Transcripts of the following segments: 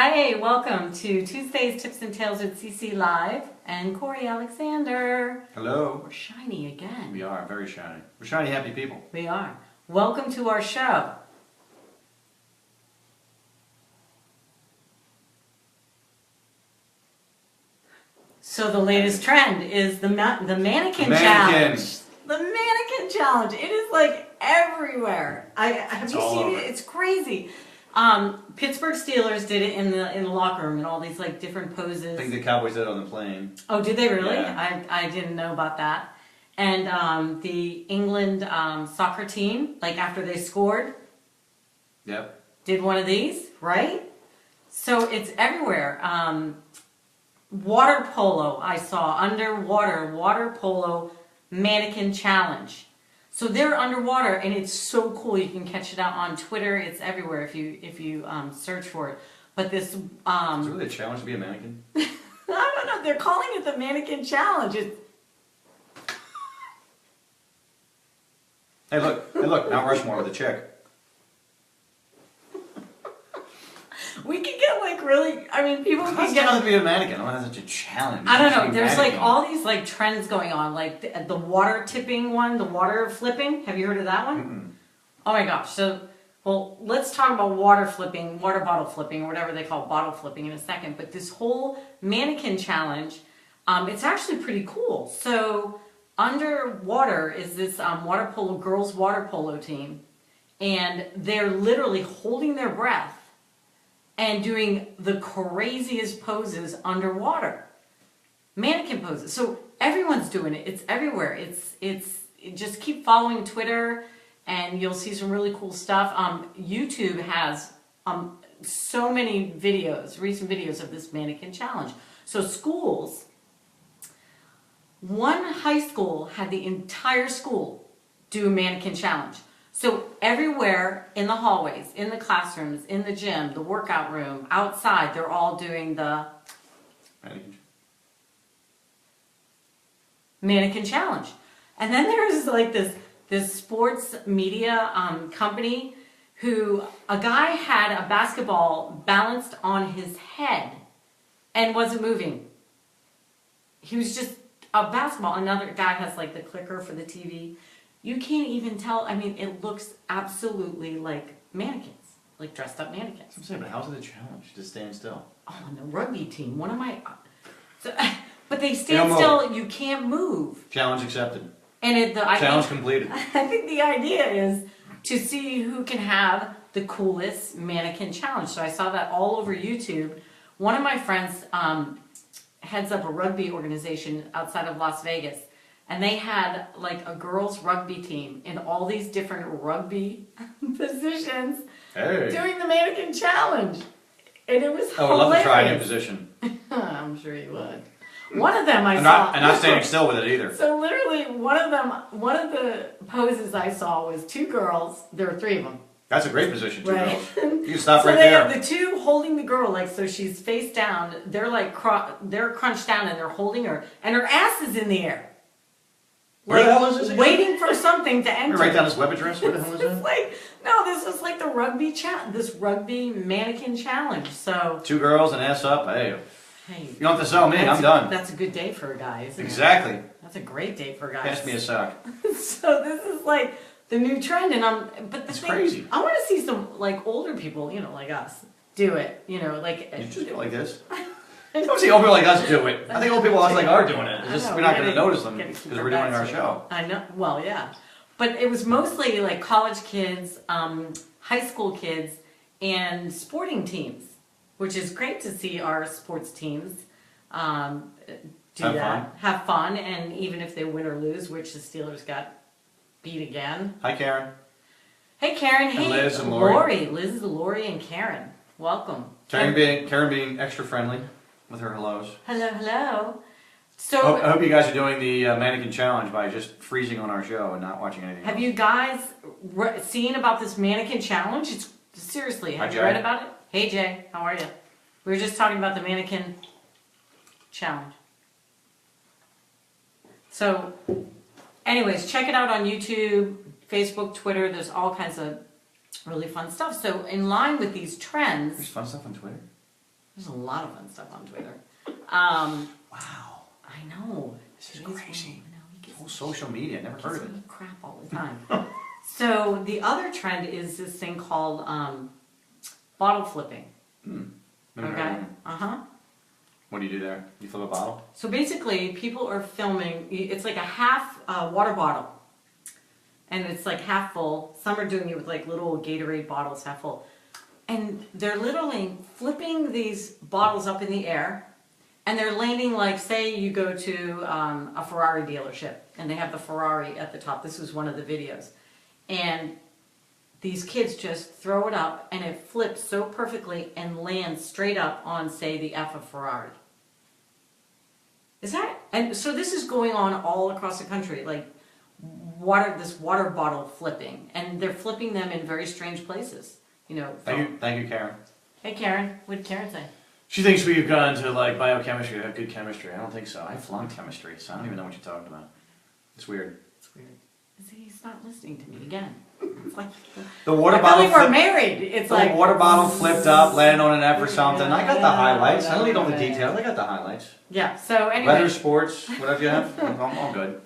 Hi, welcome to Tuesday's Tips and Tales with CC Live and Corey Alexander. Hello. We're shiny again. We are very shiny. We're shiny, happy people. We are. Welcome to our show. So the latest trend is the mannequin challenge. The mannequin challenge. It is like everywhere. Have you seen it? It's crazy. Pittsburgh Steelers did it in the locker room in all these like different poses. I think the Cowboys did it on the plane. Oh, did they really? Yeah. I didn't know about that. And the England soccer team, like after they scored, Yep. did one of these, right? So it's everywhere. Water polo, I saw underwater water polo mannequin challenge. So they're underwater, and it's so cool. You can catch it out on Twitter. It's everywhere if you search for it. But this Is it really a challenge to be a mannequin? I don't know. They're calling it the mannequin challenge. Hey, look, Mount Rushmore with a chick. We could get like really. I mean, people can How's get it to be a mannequin? I don't know, that's such a challenge. I don't know. Be There's mannequin. like all these like trends going on, like the water tipping one, the water flipping. Have you heard of that one? Mm-mm. Oh my gosh. So, well, let's talk about water flipping, water bottle flipping, or whatever they call bottle flipping in a second. But this whole mannequin challenge, it's actually pretty cool. So, underwater is this water polo, girls water polo team, and they're literally holding their breath and doing the craziest poses underwater. Mannequin poses. So everyone's doing it. It's everywhere. Just keep following Twitter and you'll see some really cool stuff. YouTube has so many videos, recent videos of this mannequin challenge. So schools, one high school had the entire school do a mannequin challenge. So everywhere in the hallways, in the classrooms, in the gym, the workout room, outside, they're all doing the mannequin challenge. And then there's like this sports media company who a guy had a basketball balanced on his head and wasn't moving. He was just a basketball. Another guy has like the clicker for the TV. You can't even tell. I mean, it looks absolutely like mannequins, like dressed up mannequins. I'm saying, but how's it a challenge to stand still? Oh, on the rugby team, one of my. But they stand still. You can't move. Challenge accepted. And challenge completed. I think the idea is to see who can have the coolest mannequin challenge. So I saw that all over YouTube. One of my friends heads up a rugby organization outside of Las Vegas. And they had like a girls rugby team in all these different rugby positions doing the mannequin challenge. And it was hilarious. I would love to try a new position. I'm sure you would. One of them I'm not standing still with it either. So literally one of the poses I saw was two girls. There were three of them. That's a great position, two right. girls. You can stop so right they there. have the two holding the girl, like, so she's face down. They're like, they're crunched down and they're holding her. And her ass is in the air. Where the hell is this again? Waiting for something to enter. Write down this web address. Where the hell is It's it? like, no, this is like the rugby this rugby mannequin challenge. So Two girls and ass up. Hey, hey, you don't have to sell me. I'm done. That's a good day for a guy, isn't Exactly. it? That's a great day for a guy. Pass me a sock. So this is like the new trend, and It's crazy. I want to see some like older people, you know, like us, do it. You know, like You just go like this. I don't see old people like us do it. I think old people like are doing it. It's just, we're not going to notice them because we're doing our show. I know. Well, yeah, but it was mostly like college kids, high school kids, and sporting teams, which is great to see our sports teams have fun, and even if they win or lose, which the Steelers got beat again. Hi, Karen. Hey, Karen. And Hey, Liz and Lori. Liz, Lori, and Karen. Welcome. Karen being extra friendly with her hellos. Hello, hello. So, I hope you guys are doing the mannequin challenge by just freezing on our show and not watching anything have else. you guys seen about this mannequin challenge? It's seriously, have you read about it? Hey, Jay, how are you? We were just talking about the mannequin challenge. So, anyways, check it out on YouTube, Facebook, Twitter. There's all kinds of really fun stuff. So, in line with these trends, There's fun stuff on Twitter. There's a lot of fun stuff on Twitter. Wow. I know. This is crazy. I know. He gets Whole social media, never heard of it. crap all the time. So the other trend is this thing called bottle flipping. Never heard Okay. of it. What do you do there? You flip a bottle? So basically, people are filming. It's like a half water bottle, and it's like half full. Some are doing it with like little Gatorade bottles, half full, and they're literally flipping these bottles up in the air, and they're landing like, say you go to a Ferrari dealership, and they have the Ferrari at the top. This was one of the videos, and these kids just throw it up, and it flips so perfectly and lands straight up on, say, the F of Ferrari. Is that? And so this is going on all across the country, like this water bottle flipping, and they're flipping them in very strange places. You know. Thank you, Karen. Hey, Karen. What did Karen say? She thinks we've gone to like biochemistry, have good chemistry. I don't think so. I flunked chemistry, so I don't even know what you're talking about. It's weird. It's weird. See, he's not listening to me again. It's like The water I bottle. feel like we're married. It's the like water bottle flipped up, landed on an F or something. I got the highlights. I don't need all the details. I got the highlights. Yeah. So anyway. Weather, sports, whatever you have. I'm all good.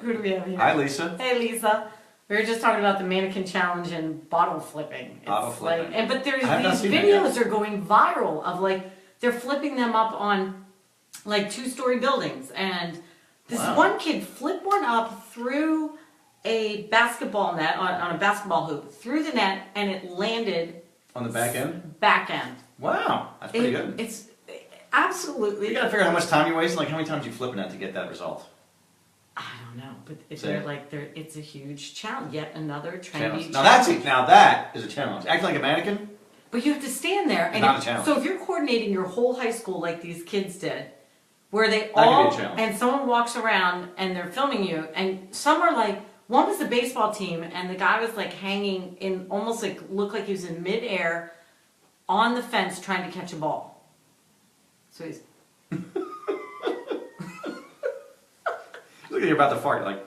Who do we have here? Hi, Lisa. Hey, Lisa. We were just talking about the mannequin challenge and bottle flipping. Bottle It's flipping. Like, but there's I have not these seen that videos yet. are going viral of like they're flipping them up on like 2-story buildings, and this Wow. one kid flipped one up through a basketball net on a basketball hoop through the net, and it landed On the back end? back end. Wow, that's pretty good. It's absolutely. You gotta figure out how much time you waste, like how many times you flipping that to get that result. I don't know, but if Say they're it. like it's a huge challenge. Yet another trendy Challenge. challenge. Now that is a challenge. Acting like a mannequin? But you have to stand there, and Not a challenge. so if you're coordinating your whole high school like these kids did, where they could all be a challenge. and someone walks around and they're filming you, and some are like, one was the baseball team, and the guy was like hanging in almost like looked like he was in midair on the fence trying to catch a ball. So he's Look at you about to fart. You're like,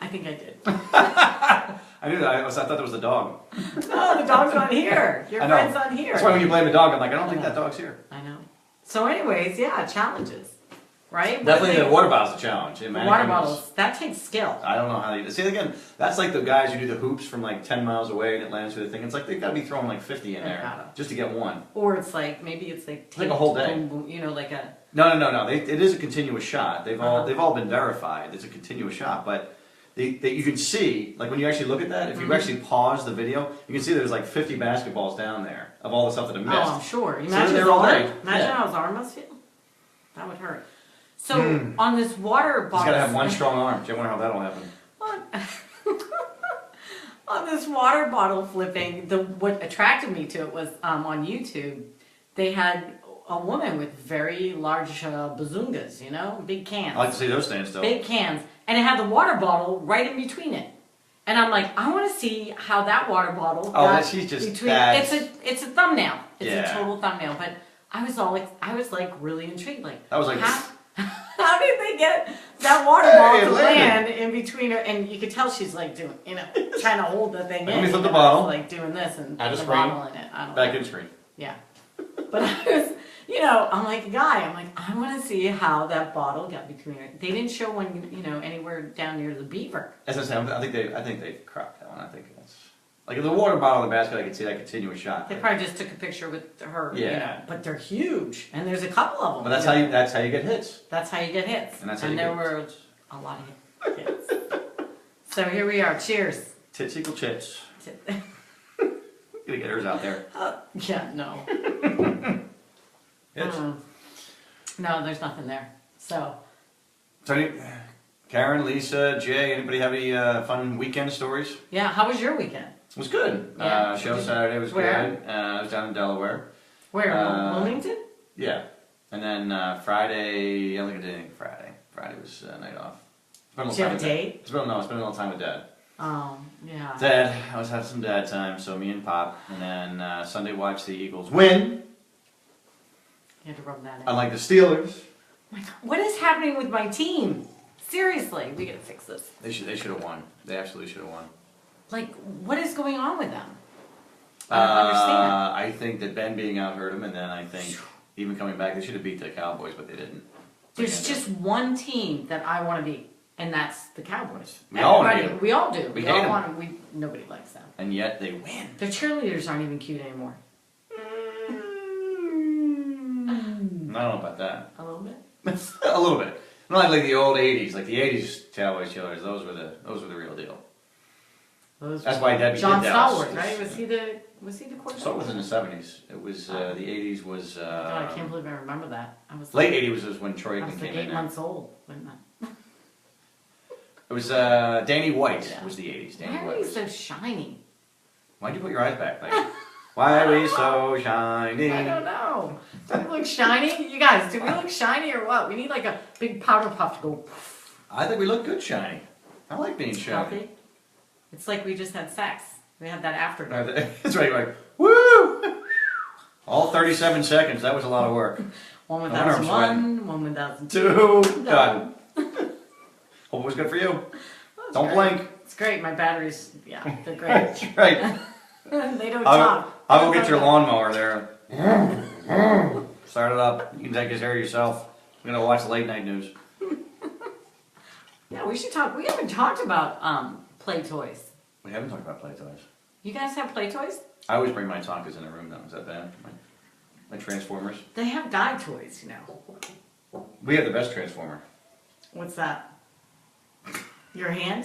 I think I did. I knew that. I thought that was the dog. No, the dog's not here. Your I know. friend's not here. That's why when you blame the dog, I'm like, I don't think that dog's here. I know. So anyways, yeah, challenges. Right? What Definitely do the water bottle's a challenge. the water bottles. That takes skill. I don't know how they see again. That's like the guys who do the hoops from like 10 miles away and it lands through the thing. It's like they've got to be throwing like 50 in They there gotta. just to get one. Or it's like maybe it's like Like a whole day. boom, boom, you know, like a No. It is a continuous shot. They've Uh-huh. all been verified. It's a continuous shot, but you can see like when you actually look at that. If you actually pause the video, you can see there's like 50 basketballs down there of all the stuff that have missed. oh, I'm sure. So Imagine they're his all arm. right. Imagine Yeah. how his arm must feel. That would hurt. So on this water He's bottle, got to have one strong arm. Do you wonder how that'll happen? on this water bottle flipping, what attracted me to it was on YouTube, they had a woman with very large bazungas, you know, big cans. I like to see those stand still. Big cans, and it had the water bottle right in between it. And I'm like, I want to see how that water bottle got she's just between. that's- It's a thumbnail. It's Yeah. a total thumbnail. But I was really intrigued. Like, That was like how did they get that water Hey, bottle it to landed. land in between her? And you could tell she's like doing, you know, trying to hold the thing Let in. me flip you the know, bottle. like doing this and Add a the screen. bottle in it. I don't back know. in screen. Yeah. But I was, you know, I'm like a guy. I'm like, I want to see how that bottle got between her. They didn't show one, you know, anywhere down near the beaver. As I said, I think they cropped that one. I think that's like the water bottle in the basket. I could see that continuous shot. They probably just took a picture with her. You Yeah. know, but they're huge, and there's a couple of them. But that's how you get hits. That's how you get hits. And that's how you there get were a lot of hits. So here we are. Cheers. Tits equal chits. Gonna get hers out there. Yeah, no. Hits. No, there's nothing there. So, Karen, Lisa, Jay, anybody have any fun weekend stories? yeah, how was your weekend? It was good. Yeah. Show Saturday was Where? good. I was down in Delaware. Where? Wilmington? Yeah. And then Friday, I don't think I did anything Friday. Friday was night off. Spent a Did you little have a time with date? Dad. Spent a little time with Dad. Yeah. Dad, I was having some dad time, so me and Pop. And then Sunday watched the Eagles win, You had to rub that in. unlike the Steelers. My God, what is happening with my team? Seriously, we gotta fix this. They should have won. They absolutely should have won. Like, what is going on with them? I don't understand. I think that Ben being out hurt him, and then I think even coming back, they should have beat the Cowboys, but they didn't. There's just one team that I want to beat, and that's the Cowboys. We all want to beat them. We all do. We We hate all them. want them. Nobody likes them. And yet they win. Their cheerleaders aren't even cute anymore. I don't know about that. A little bit. A little bit. Not like the old '80s, like the '80s Cowboys cheerleaders. Those were the real deal. That's why Debbie John did Dallas. Stallworth, right? Was he the quarterback? So it was in the '70s. It was the '80s was. God, I can't believe I remember that. I was late '80s was when Troy I was Aikman like came in 8 there. months old when that. It was Danny White Yeah. was the '80s. Danny Why are White. we Was, so shiny? why'd you put your eyes back? Like, why are we so shiny? I don't know. Do we look shiny? You guys, do we look shiny or what? We need like a big powder puff to go I think we look good shiny. I like being shiny. healthy. It's like we just had sex. We had that afternoon. That's right. Like, woo! All 37 seconds. That was a lot of work. 1001, 1002. 2. Done. Hope it was good for you. Don't blink. It's great. My batteries, yeah, they're great. That's right. They don't talk. I will get your lawnmower there. Start it up. You can take his hair yourself. I'm gonna watch the late night news. Yeah, we should talk. We haven't talked about play toys. We haven't talked about play toys. You guys have play toys? I always bring my Tonkas in the room though. Is that bad? My Transformers. They have guy toys, you know. We have the best Transformer. What's that? Your hand?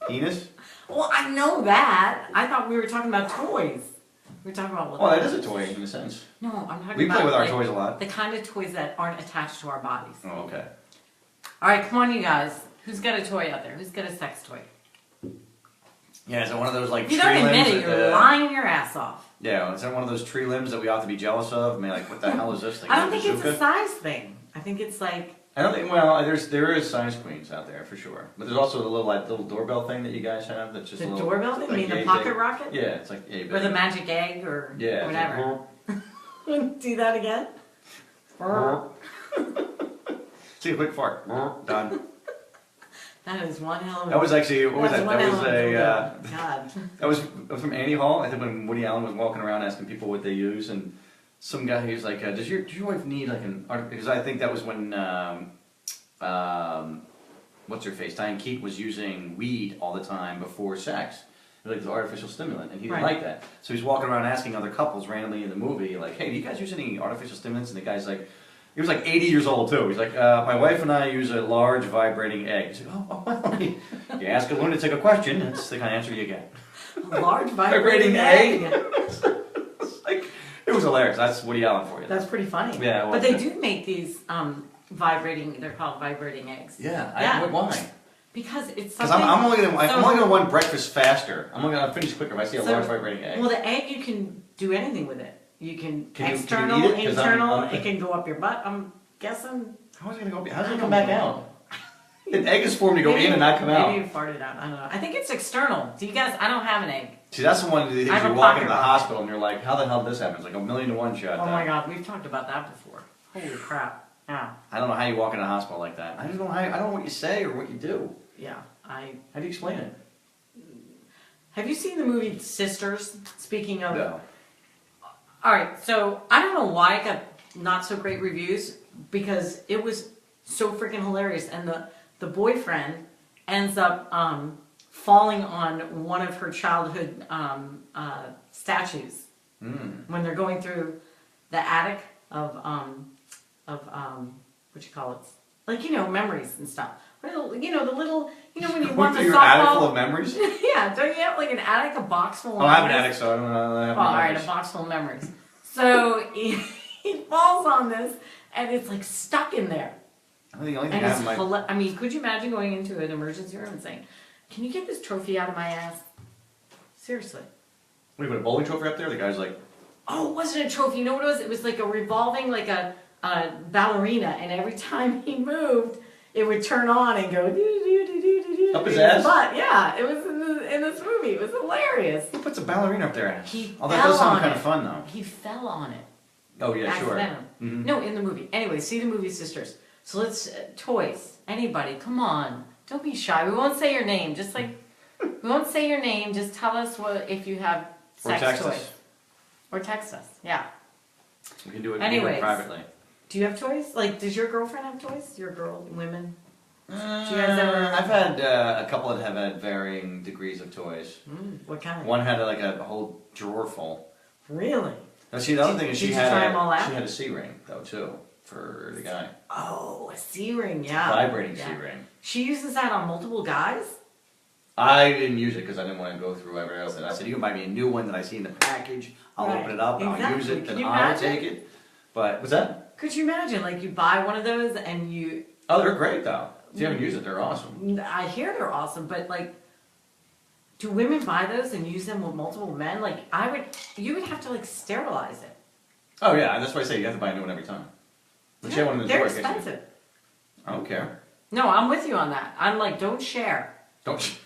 Penis? Well, I know that. I thought we were talking about toys. We were talking about what? Well, that is a toy in a sense. No, I'm talking We about play with our like, toys a lot. the kind of toys that aren't attached to our bodies. Oh, okay. All right, come on, you guys. Who's got a toy out there? Who's got a sex toy? Yeah, is it one of those like If you tree don't limbs? admit it, you're lying your ass off. Yeah, is that one of those tree limbs that we ought to be jealous of? I mean, like, what the hell is this thing? I don't think it's a bazooka? size thing. I think it's like I don't think. Well, there is size queens out there for sure, but there's also the little doorbell thing that you guys have. That's just the a little, doorbell thing. like I mean, the yay pocket big. rocket, Yeah, it's like yay big. or the magic egg, or yeah, whatever. Do that again. See a quick fart. Done. That is one hell of a. That was actually what was That's that? one That hell was of a a dildo. God. that was from Annie Hall. I think when Woody Allen was walking around asking people what they use, and some guy he was like, "Does your wife need like an?" Because I think that was when what's her face? Diane Keaton was using weed all the time before sex. It was like the artificial stimulant, and he didn't Right. like that. So he's walking around asking other couples randomly in the movie, like, "Hey, do you guys use any artificial stimulants?" And the guy's like, he was like 80 years old too. He's like, "My wife and I use a large vibrating egg." He's like, "Oh, well, you ask a lunatic a question, that's the kind of answer you get." A large Vibrating vibrating egg. egg. It's like, it was hilarious. That's Woody Allen for you. That's pretty funny. Yeah, it but was. they do make these vibrating. They're called vibrating eggs. Yeah, Yeah. why? Because it's Because something. I'm only gonna so- want breakfast faster. I'm only gonna finish quicker if I see a So- large vibrating egg. Well, the egg you can do anything with it. You can Can you external, eat it? 'Cause internal. I'm- It can go up your butt. I'm guessing. How's it gonna go? How's it gonna come back out? An egg is formed to go Maybe- in and not come out. Maybe you farted out. I don't know. I think it's external. Do you guys? I don't have an egg. See, that's the one of the things I have you a walk pocket into the rocket. hospital and you're like, how the hell did this happen? It's like 1,000,000 to 1 shot. Oh my God, we've talked about that before. Holy crap! Yeah, I don't know how you walk into a hospital like that. I just don't know how. I don't know what you say or what you do. yeah. How do you explain it? Have you seen the movie Sisters? Speaking of. No. All right, so I don't know why it got not so great reviews because it was so freaking hilarious, and the boyfriend ends up falling on one of her childhood statues when they're going through the attic of what you call it, like memories and stuff. Well, the little when you want the your attic full softball. of memories? Yeah, don't you have like an attic, a box full of Oh, I have an memories? attic, so I don't know. I have Well, all right, memories. a box full of memories. So he falls on this, and it's like stuck in there. I think the only thing And I it's have in my I mean, could you imagine going into an emergency room and saying, "Can you get this trophy out of my ass?" Seriously. we put a bowling trophy up there. The guy's like, Oh, it wasn't a trophy. You know what it was? It was like a revolving, like a ballerina, and every time he moved, it would turn on and go Up his in ass? butt. Yeah, it was in this movie. It was hilarious. who puts a ballerina up there? He Oh, that fell does sound on kind it. of fun though. He fell on it. Oh yeah, sure. Accidental. Mhm. No, in the movie. Anyway, see the movie Sisters. So let's toys. Anybody, come on. Don't be shy. We won't say your name. Just like we won't say your name. Just tell us what if you have Or sex text toys. us. Or text us, yeah. We can do it Anyways. privately. Do you have toys? Like, does your girlfriend have toys? Your girl, women? Do you guys ever? I've had a couple that have had varying degrees of toys. What kind? One had like a whole drawer full. Really? Now, see, the other thing is Did she you had try 'em all out? she had a C-ring though too for the guy. Oh, a C-ring, yeah. Vibrating Yeah. C-ring. She uses that on multiple guys? I didn't use it because I didn't want to go through everything else. And I said, you can buy me a new one that I see in the package. I'll Right. open it up, and I'll use Exactly. it, Can then you I'll imagine? take it. But, what's that? Could you imagine, like, you buy one of those and you... Oh, they're great though. If you haven't used it, they're awesome. I hear they're awesome, but, like, do women buy those and use them with multiple men? Like, you would have to, like, sterilize it. Oh yeah, that's why I say you have to buy a new one every time. But you have one in the They're drawer, I guess you- expensive. I don't care. No, I'm with you on that. I'm like, don't share. Don't.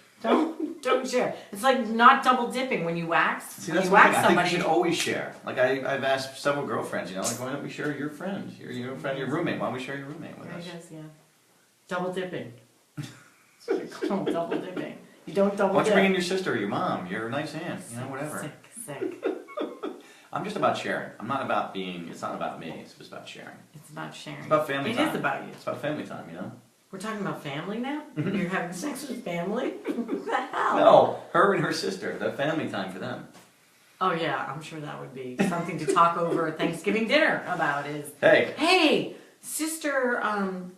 Don't share. It's like not double dipping when you wax. See, When that's you one thing. wax I think somebody. you should always share. Like I've asked several girlfriends, you know, like why don't we share your friend, your friend, your roommate? Why don't we share your roommate with There us? you go, yeah. Double dipping. Oh, double dipping. You don't double Why don't you dip. bring in your sister, or your mom, your nice aunt, you know, whatever. Sick. I'm just about sharing. I'm not about being. It's not about me. It's just about sharing. It's about sharing. It's about family time. It is about you. It's about family time, you know. We're talking about family now? You're having sex with family? What the hell? No, her and her sister. The family time for them. Oh yeah, I'm sure that would be something to talk over Thanksgiving dinner about is, Hey. hey, Sister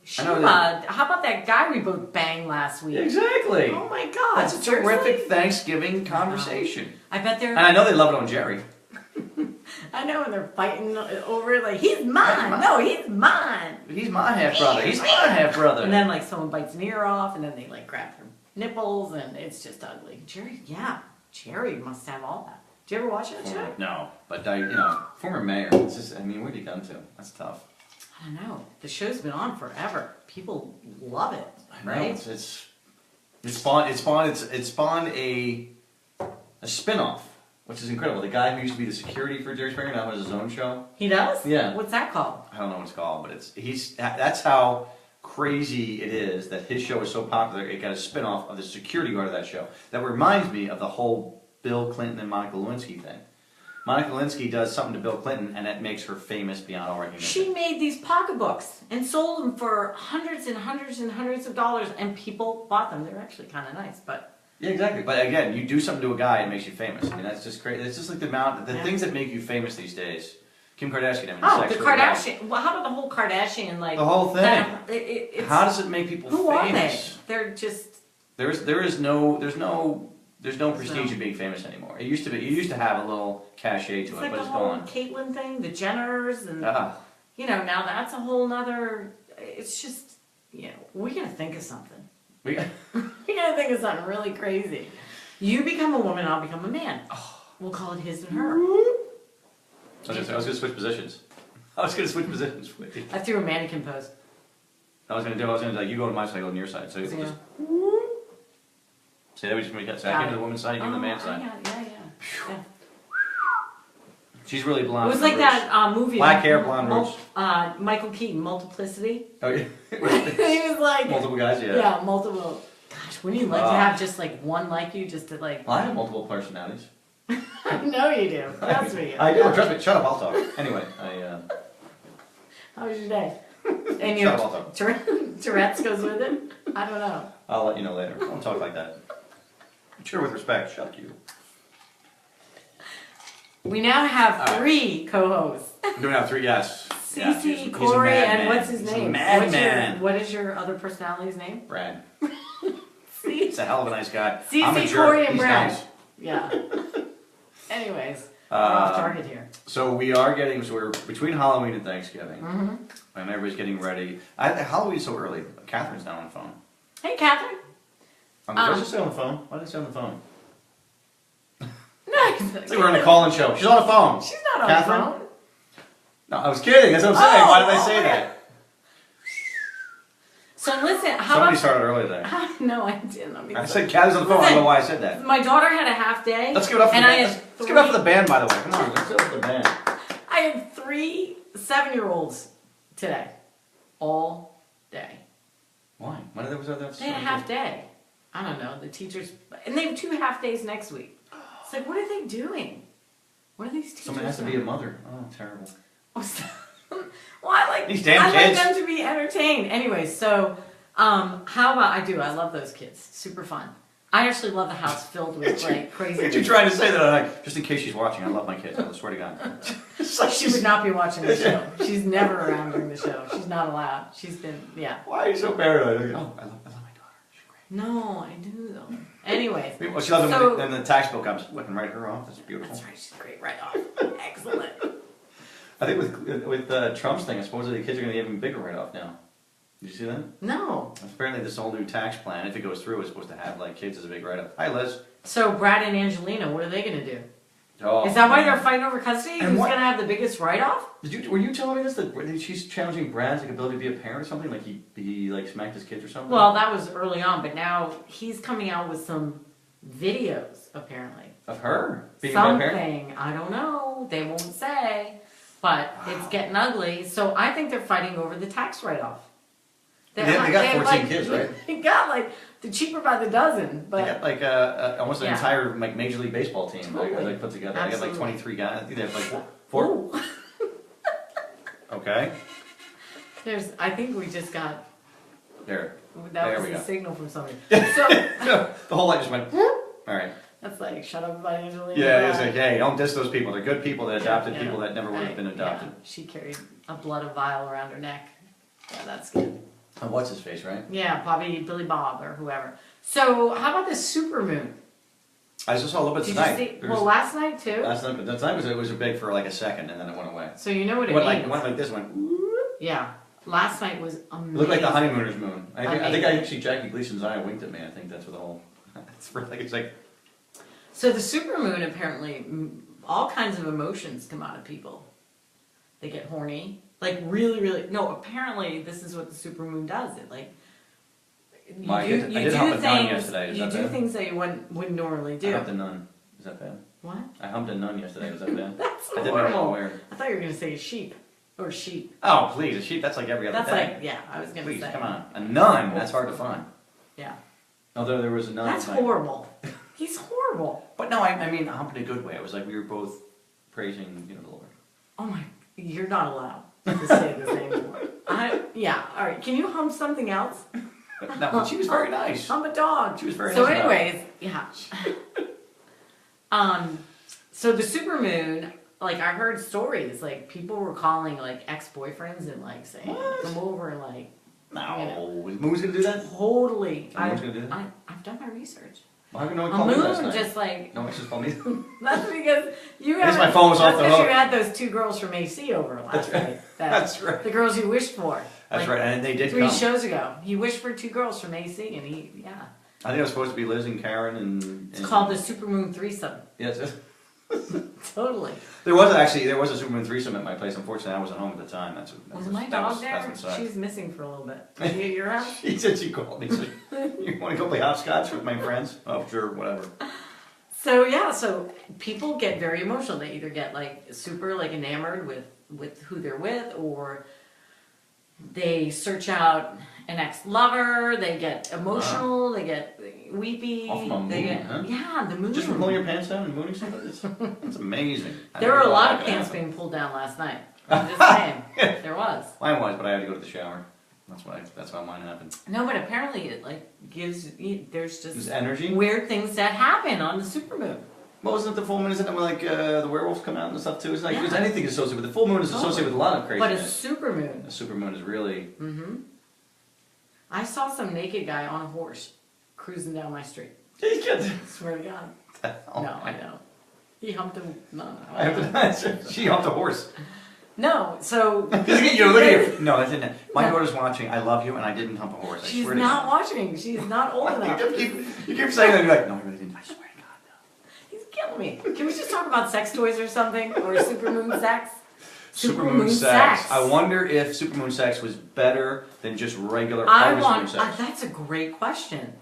Sheila, that. how about that guy we both banged last week? Exactly. Oh my god. That's a seriously? terrific Thanksgiving conversation. I bet they're And I know they love it on Jerry. I know, and they're fighting over it like, he's mine. No, he's mine. He's my half brother. He's my half brother. And then like someone bites an ear off, and then they like grab their nipples, and it's just ugly. Jerry must have all that. Did you ever watch that show? No, but you know, former mayor. It's just, I mean, where'd he come to? That's tough. I don't know. The show's been on forever. People love it, I know, right? it spawned a spin-off, which is incredible. The guy who used to be the security for Jerry Springer now has his own show. He does? Yeah. What's that called? I don't know what it's called, but that's how crazy it is that his show is so popular. It got a spin-off of the security guard of that show. That reminds me of the whole Bill Clinton and Monica Lewinsky thing. Monica Lewinsky does something to Bill Clinton, and it makes her famous beyond all recognition. She made these pocketbooks and sold them for hundreds and hundreds and hundreds of dollars, and people bought them. They're actually kind of nice, but... Yeah, exactly. But again, you do something to a guy, it makes you famous. I mean, that's just great. It's just like the things that make you famous these days. Kim Kardashian having Oh, sex the with a guy. Kardashian. Well, how about the whole Kardashian, like... The whole thing. It's, How does it make people who are they? famous? They're just... There's no prestige in being famous anymore. It used to be. You used to have a little cachet to It's it, like but the it's whole gone. Caitlyn thing, the Jenners, and Ah, you know, now that's a whole nother. It's just, you know, we're gonna think of something. we got, We're gonna think of something really crazy. You become a woman, I'll become a man. We'll call it his and her. I was gonna switch positions. I was gonna switch positions with you. I threw a mannequin pose. I was gonna like you go to my side, I go to your side. So you Yeah. just say that we just make that. So I Got give it. to the woman's side, you give to the man's I side. got it. Yeah. She's really It blonde. was like that movie. Black hair, blonde roots. Michael Keaton, Multiplicity. Oh yeah. He was like Multiple guys, yeah. Yeah, multiple. Gosh, wouldn't you like to have just like one like you, just to like? Well, I have multiple personalities. I know you do. Trust me. I do. Trust me. Shut up. I'll talk. Anyway, How was your day? And Shut your up, I'll talk. Tourette's goes with it? I don't know. I'll let you know later. I don't talk like that. Sure, with respect. Shut you. We now have 3 co-hosts. Do we have 3? Yes. Yeah, Cece, Corey, and what's his He's a name? madman. What is your other personality's name? Brad. See? He's a hell of a nice guy. I'm a Cece, jerk. Corey, and He's Brad. nice. Yeah. Anyways, we're off target here. So we're between Halloween and Thanksgiving. Mm-hmm. And everybody's getting ready. Halloween's so early. Catherine's now on the phone. Hey, Catherine. Did I just say on the phone? Why did I say on the phone? No, It's like we're on a call-in show. She's on the phone. She's not on Catherine? the phone. No, I was kidding. That's what I'm saying. Why did I say okay. that? So listen, how Somebody about... started early there. No, I didn't. I said Catherine's on the phone. I don't know why I said that. My daughter had a half day. Let's give it up for the and I band. had Let's give it up for the band, by the way. Come on, let's give it up for the band. I had 3 7-year-olds today. All day. Why? When was that? They had a half day. I don't know. The teachers... And they have 2 half days next week. It's like, what are they doing? What are these teachers Someone has to be doing? a mother. Oh, terrible. Well, I like These damn I kids. like them to be entertained. Anyway, so how about I love those kids. Super fun. I actually love the house filled with like crazy. You're trying to say that, like, just in case she's watching. I love my kids. I swear to God. It's like She would not be watching the show. She's never around during the show. She's not allowed. She's been Why are you so paranoid? Like, oh, I love my daughter. She's great. No, I do though. Anyways, Well, she loves So- it when the tax bill comes. Look and write her off. That's beautiful. that's right. She's great right off. Excellent. I think with Trump's thing, supposedly the kids are going to get even bigger write-off now. Did you see that? No. Apparently, this whole new tax plan, if it goes through, is supposed to have like kids as a big write-off. Hi, Liz. So Brad and Angelina, what are they going to do? Oh, Is that why they're fighting over custody? And Who's what- going to have the biggest write-off? Were you telling me this that she's challenging Brad's like ability to be a parent or something? Like he like smacked his kids or something? Well, that was early on, but now he's coming out with some videos apparently. Of her being a bad parent. Something I don't know. They won't say, but it's getting ugly. So I think they're fighting over the tax write-off. They got 14 kids, right? They got like the cheaper by the dozen, They but got like almost an Yeah. entire like Major League Baseball team Totally. like put together. They got like Absolutely. 23 guys. I think they have like four. Ooh. Okay. I think we just got There. that There was we a go. signal from somebody. So The whole light just went. All right. that's like shut up about Angelina. Yeah, it's like, hey, don't diss those people. They're good people that adopted Yeah. people that never would have been adopted. Yeah. She carried a blood vial around her neck. Yeah, that's good. Oh, what's his face, right? Yeah, probably Billy Bob or whoever. So how about this Supermoon? I just saw a little bit Did tonight. you see? There was- Well, last night too. last night, but that time it was big for like a second, and then it went away. So you know what It it went means. like this. Went. Yeah, last night was It amazing. looked like the honeymooners moon. I think I Amazing. see Jackie Gleason's eye winked at me. I think that's what the whole. It's like So the supermoon apparently, all kinds of emotions come out of people. They get horny, like really, really. No, apparently this is what the supermoon does. It like you Well, I do, did- you I did do hump a nun things. yesterday. Is You that do bad? things that you wouldn't normally I do. humped a nun. Is that bad? What? I humped a nun yesterday. Was that bad? That's I didn't know horrible. where. I thought you were gonna say sheep or sheep. Oh please, a sheep. That's like every other That's day. like yeah. I was gonna Please, say. come on. A nun. That's hard to find. Yeah. Although there was a nun. That's tonight. horrible. He's horrible. But no, I mean humped in a good way. It was like we were both praising, the Lord. Oh my, you're not allowed to say this anymore. Yeah, all right. Can you hump something else? No, but she was very nice. Hump a dog. She was very So nice about it. anyways, yeah. So the supermoon, like I heard stories, like people were calling like ex-boyfriends and like saying, What? come over and like No, is Moon's gonna do that? totally. Someone's gonna do that? I've done my research. Well, how come no one A called me last moon night? just like, No one just called me. that's because you At least had, my phone was off that's the because hook. you had those two girls from AC over last That's right. night. That- That's right. The girls you wished for. That's Like, right, and they did 3 come. shows ago. He wished for 2 girls from AC, and he, yeah. I think it was supposed to be Liz and Karen and. It's called the Supermoon Threesome. Yes. Totally. There was a Superman threesome at my place. Unfortunately, I wasn't home at the time. Was my dog there? That's what She was missing for a little bit. Was she at your house? She said she called me. She said, you want to go play hopscotch with my friends? Oh, sure, whatever. So yeah, so people get very emotional. They either get like super like enamored with who they're with, or they search out an ex-lover. They get emotional. They get weepy. Off my they moon, get huh? yeah, the moon. Just for pulling your pants down and mooning somebody? It's amazing. I There never were a thought lot that of could pants happen. being pulled down last night. I'm just saying, there was. Mine was, but I had to go to the shower. That's why mine happened. No, but apparently it like gives there's This just energy? weird things that happen on the supermoon. Well, wasn't it the full moon? Isn't it when like the werewolves come out and stuff too? It's like Yeah. because anything is associated with the full moon is associated with a lot of But a craziness. supermoon. The super moon is really. Mm-hmm. I saw some naked guy on a horse cruising down my street. You get Swear to God. oh, No, I know. He humped him. No, I have to, she humped a horse. no. So You're looking at no, that's it. My daughter's watching. I love you, and I didn't hump a horse. I she's swear to not God. watching. She's not old enough. You keep saying that. You're like, no, I really didn't. I swear to God, no. He's killing me. Can we just talk about sex toys or something, or supermoon sex? Supermoon sex. I wonder if Supermoon sex was better than just regular harvest moon sex. That's a great question.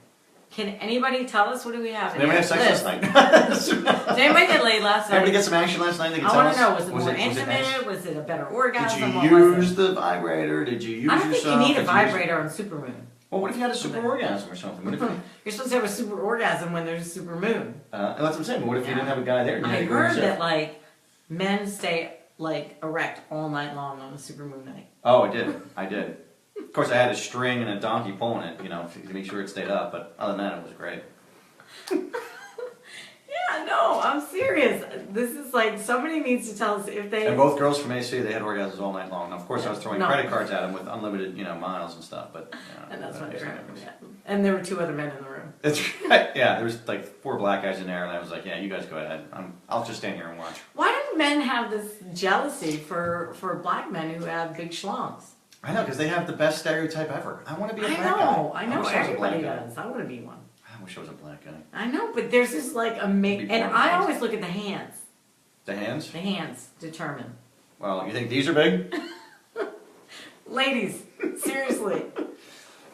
Can anybody tell us? What do we have? Did anybody have sex last night? Did anybody get laid last night? Anybody get some action last night? They can I tell want us? to know, was it more nice? intimate? Was it a better orgasm? Did What you was use it? the vibrator? Did you use I don't think yourself? you need a Did you use- vibrator on supermoon. Well, what if you had a super orgasm or something? What if you, You're supposed to have a super orgasm when there's a super moon. that's what I'm saying. But what if you didn't have a guy there? And you I had to go heard yourself? that like men stay like erect all night long on a supermoon night. Oh, I did. I did. Of course, I had a string and a donkey pulling it, to make sure it stayed up. But other than that, it was great. Yeah, no, I'm serious. This is like, somebody needs to tell us if they... And both girls from AC, they had orgasms all night long. Now, of course, I was throwing No. credit cards at them with unlimited, miles and stuff. But And that's my I guess that favorite. happens. Yeah. And there were 2 other men in the room. That's right. Yeah, there was like 4 black guys in there, and I was like, "Yeah, you guys go ahead. I'll just stand here and watch." Why do men have this jealousy for black men who have big schlongs? I know, because they have the best stereotype ever. I want to be a I black know, guy. I know, wish I was a black everybody guy. does. I want to be one. I wish I was a black guy. I know, but there's this like amazing, Be and born I with always look at the hands. The hands? The hands determine. Well, you think these are big? Ladies, seriously.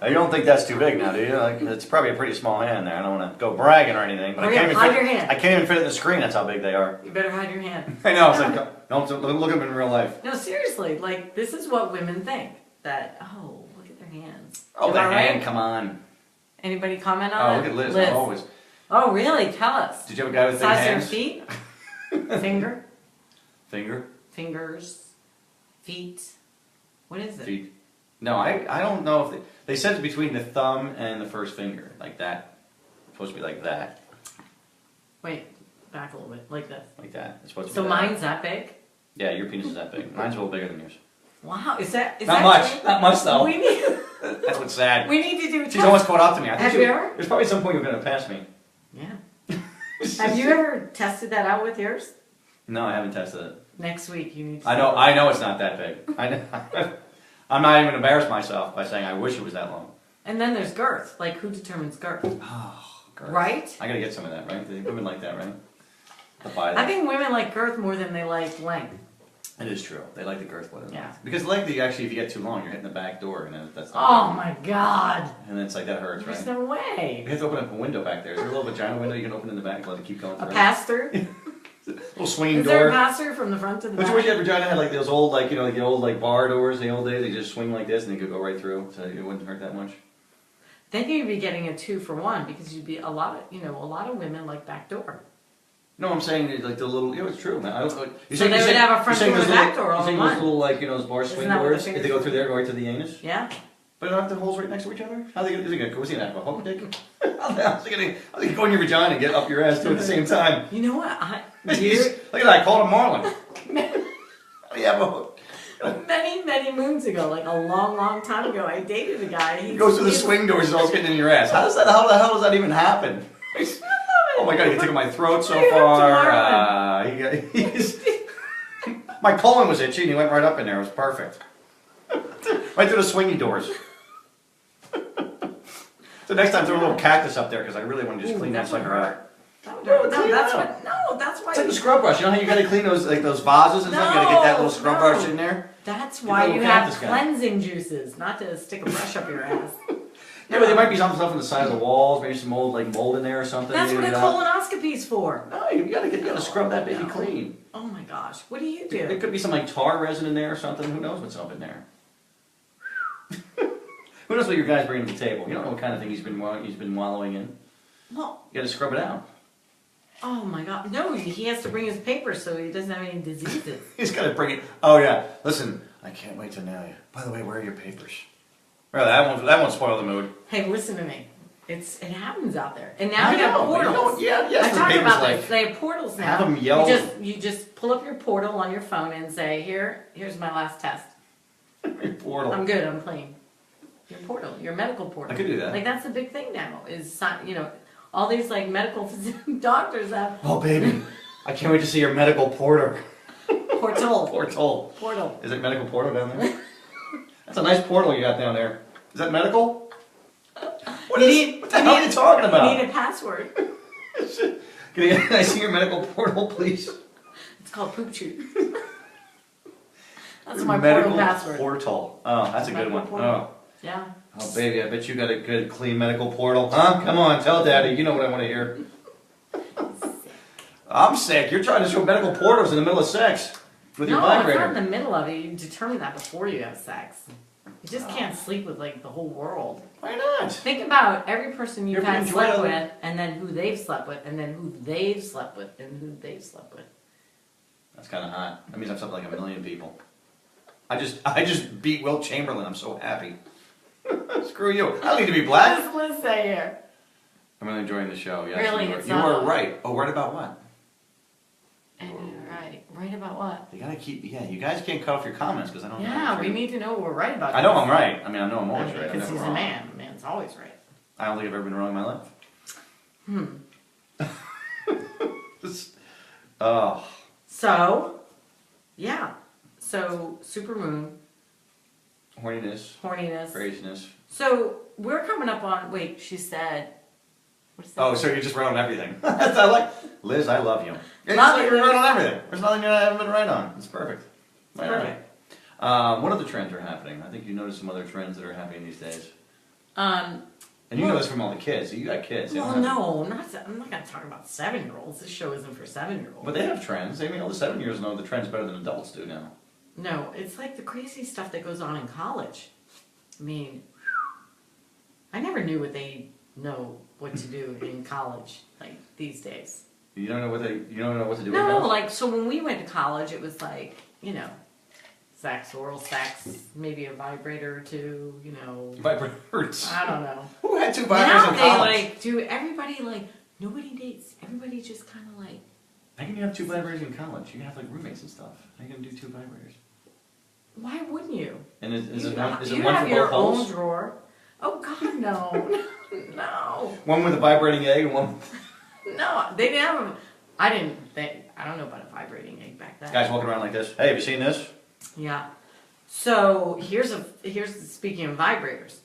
You don't think that's too big now, do you? Like, it's probably a pretty small hand there. I don't want to go bragging or anything, but Hurry up, hide your hand. I can't even fit it in the screen. That's how big they are. You better hide your hand. I know. It's like, don't look at them in real life. No, seriously, like this is what women think. That, oh, look at their hands. Oh, Am the I hand! right? Come on. Anybody comment Oh, on look that? at Liz. Liz. Always. Oh, really? Tell us. Did you have a guy with big Size of your hands? feet? Finger? Finger? Fingers? Feet? What is it? Feet. No, I don't know if they said it's between the thumb and the first finger, like that. It's supposed to be like that, Wait, back a little bit, like this. like that. It's supposed to So be that. mine's that big? Yeah, your penis is that big. Mine's a little bigger than yours. Wow, is that Not that much. true? Not much though. We need That's what's sad. we need to do a She's test. almost caught up to me. I think Have you ever? There's probably some point you're gonna pass me. Yeah. Have you ever tested that out with yours? No, I haven't tested it. Next week you need to. I know it's not that big. I'm not even embarrassed myself by saying I wish it was that long. And then there's girth. Like who determines girth? Oh, girth. Right? I gotta get some of that, right? Women like that, right? I'll buy I that. think women like girth more than they like length. It is true. They like the girth more than Yeah. length. Because length, actually, if you get too long, you're hitting the back door, and then that's Oh not my god. good. And then it's like that hurts, There's right? no way. You have to open up a window back there. Is there a little vagina window you can open in the back and let it keep going A through? pass through? Little swinging Is there a door. pass through from the front to the Don't you back? wish your vagina had like those old, like the old like bar doors in the old days? They just swing like this and they could go right through, so it wouldn't hurt that much. Then you'd be getting a 2-for-1 because you'd be a lot of women like back door. No, I'm saying like the little. It's true, man. I don't. You're So they would have a front door and a back door all You in saying those one. little like those bar Isn't swing that what the doors? If fingers they go do? through there, go right to the anus. Yeah. But they don't have the holes right next to each other. How they gonna? Is he gonna? Was he gonna have a hook dick? How's he gonna go in your vagina and get up your ass too at the same time? You know what? Look at that! I called him Marlin. Yeah, but Many moons ago, like a long time ago, I dated a guy. he goes through the swing doors, he's always getting in your ass. How the hell does that even happen? Oh my god, you took my throat so far. My colon was itchy and he went right up in there. It was perfect. Right through the swingy doors. So next time throw a little cactus up there because I really want to just clean that sucker out. That's why. It's like the scrub brush. You know how you gotta clean those vases and stuff? You gotta get that little scrub brush in there? That's Get why that you little have cactus guy. cleansing juices, not to stick a brush up your ass. Yeah, but there might be some stuff on the side of the walls, maybe some mold in there or something. That's what a maybe colonoscopy's for. No, you gotta scrub that baby clean. Oh my gosh, what do you There do? could be some like tar resin in there or something. Who knows what's up in there? Who knows what your guy's bringing to the table? You don't know what kind of thing he's been wallowing in. Well, You gotta scrub it out. oh my god, no, he has to bring his papers so he doesn't have any diseases. He's gotta bring it. Oh yeah. Listen, I can't wait to nail you. By the way, where are your papers? Well, that won't spoil the mood. Hey, listen to me. It happens out there, and now I they have know, but you portals. don't- yes, I the talked papers about like- this. They have portals now. Have 'em yell. You just pull up your portal on your phone and say, here's my last test. Your portal. I'm good. I'm clean. Your portal, your medical portal. I could do that. Like that's the big thing now. Is all these like medical doctors have Oh baby, I can't wait to see your medical portal. portal. Portal. Is it medical portal down there? That's a nice portal you got down there. Is that medical? What the hell are you talking about? You need a password. Can I see your medical portal, please? It's called poop shoot. That's my medical portal password. portal. Oh, that's a good Medical one. portal. Oh. Yeah. Oh, baby, I bet you got a good, clean medical portal. Huh? Come on, tell Daddy. You know what I want to hear. I'm sick. You're trying to show medical portals in the middle of sex with your No, it's not vibrator. in the middle of it. You determine that before you have sex. You just can't sleep with like the whole world. Why not? Think about every person you've You're had being slept enjoyable. with, and then who they've slept with, and then who they've slept with, and who they've slept with. That's kind of hot. That means I've slept like 1 million people. I just beat Wilt Chamberlain. I'm so happy. Screw you. I don't need to be black. What does Liz say here? I'm really enjoying the show. Yes, Really? you are right. Oh, right about what? Right. Right about what? You gotta keep. Yeah, you guys can't cut off your comments because I don't know. Yeah, we need to know what we're right about. I know I'm right. I mean, I know I'm always right. I'm Because never he's a wrong. man. A man's always right. I don't think I've ever been wrong in my life. Oh. So, yeah. So, Supermoon, Horniness. horniness. Craziness. So, we're coming up on, wait, she said, what's that? Oh, so you just wrote on everything. I like Liz, I love you. Yeah, Love you you, wrote Liz. on everything. There's nothing you haven't been right on. It's perfect. It's perfect. What other trends are happening? I think you noticed some other trends that are happening these days. And you know this from all the kids. So you got kids. They Well, don't have- no, I'm not going to talk about 7-year-olds. This show isn't for 7-year-olds. But they have trends. I mean, all the 7-year-olds know the trends better than adults do now. No, it's like the crazy stuff that goes on in college. I mean, I never knew what they know what to do in college, like these days. You don't know what to do. No, with no, those? like, so when we went to college, it was like, you know, sex, oral sex, maybe a vibrator or two, you know. Vibrators. I don't know. Who had 2 vibrators Now in they college? like do everybody like nobody dates. Everybody just kind of like. How can you have 2 vibrators in college? You can have like roommates and stuff. How you gonna do 2 vibrators? Why wouldn't you? And is you it one you for have both your own holes? drawer. Oh God, no, no, One with a vibrating egg and one. no. They didn't have. I didn't think. I don't know about a vibrating egg back then. Guys walking around like this. Hey, have you seen this? Yeah. So here's speaking of vibrators.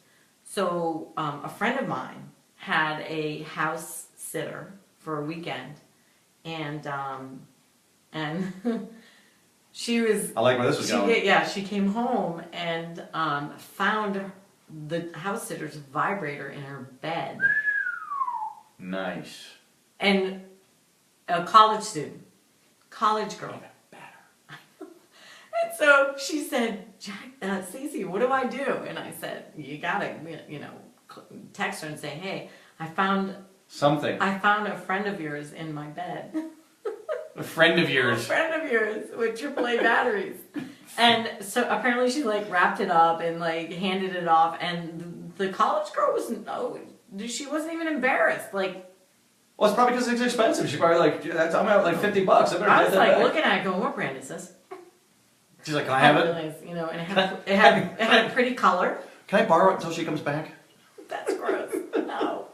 So a friend of mine had a house sitter for a weekend, and she was. I like where this was going. She came home and found the house sitter's vibrator in her bed, Nice. and a college student, college girl. And so she said, Stacey, what do I do? And I said, you gotta, text her and say, hey, I found Something. a friend of yours in my bed. A friend of A yours. friend of yours with AAA batteries. And so apparently she like wrapped it up and like handed it off, and the college girl she wasn't even embarrassed. Like, Well, it's probably because it's expensive. She's probably like, I'm out like $50. I better I get was that like back. looking at it going, what brand is this? She's like, can I have it? Realized, and it had a pretty color. Can I borrow it until she comes back? That's gross. No.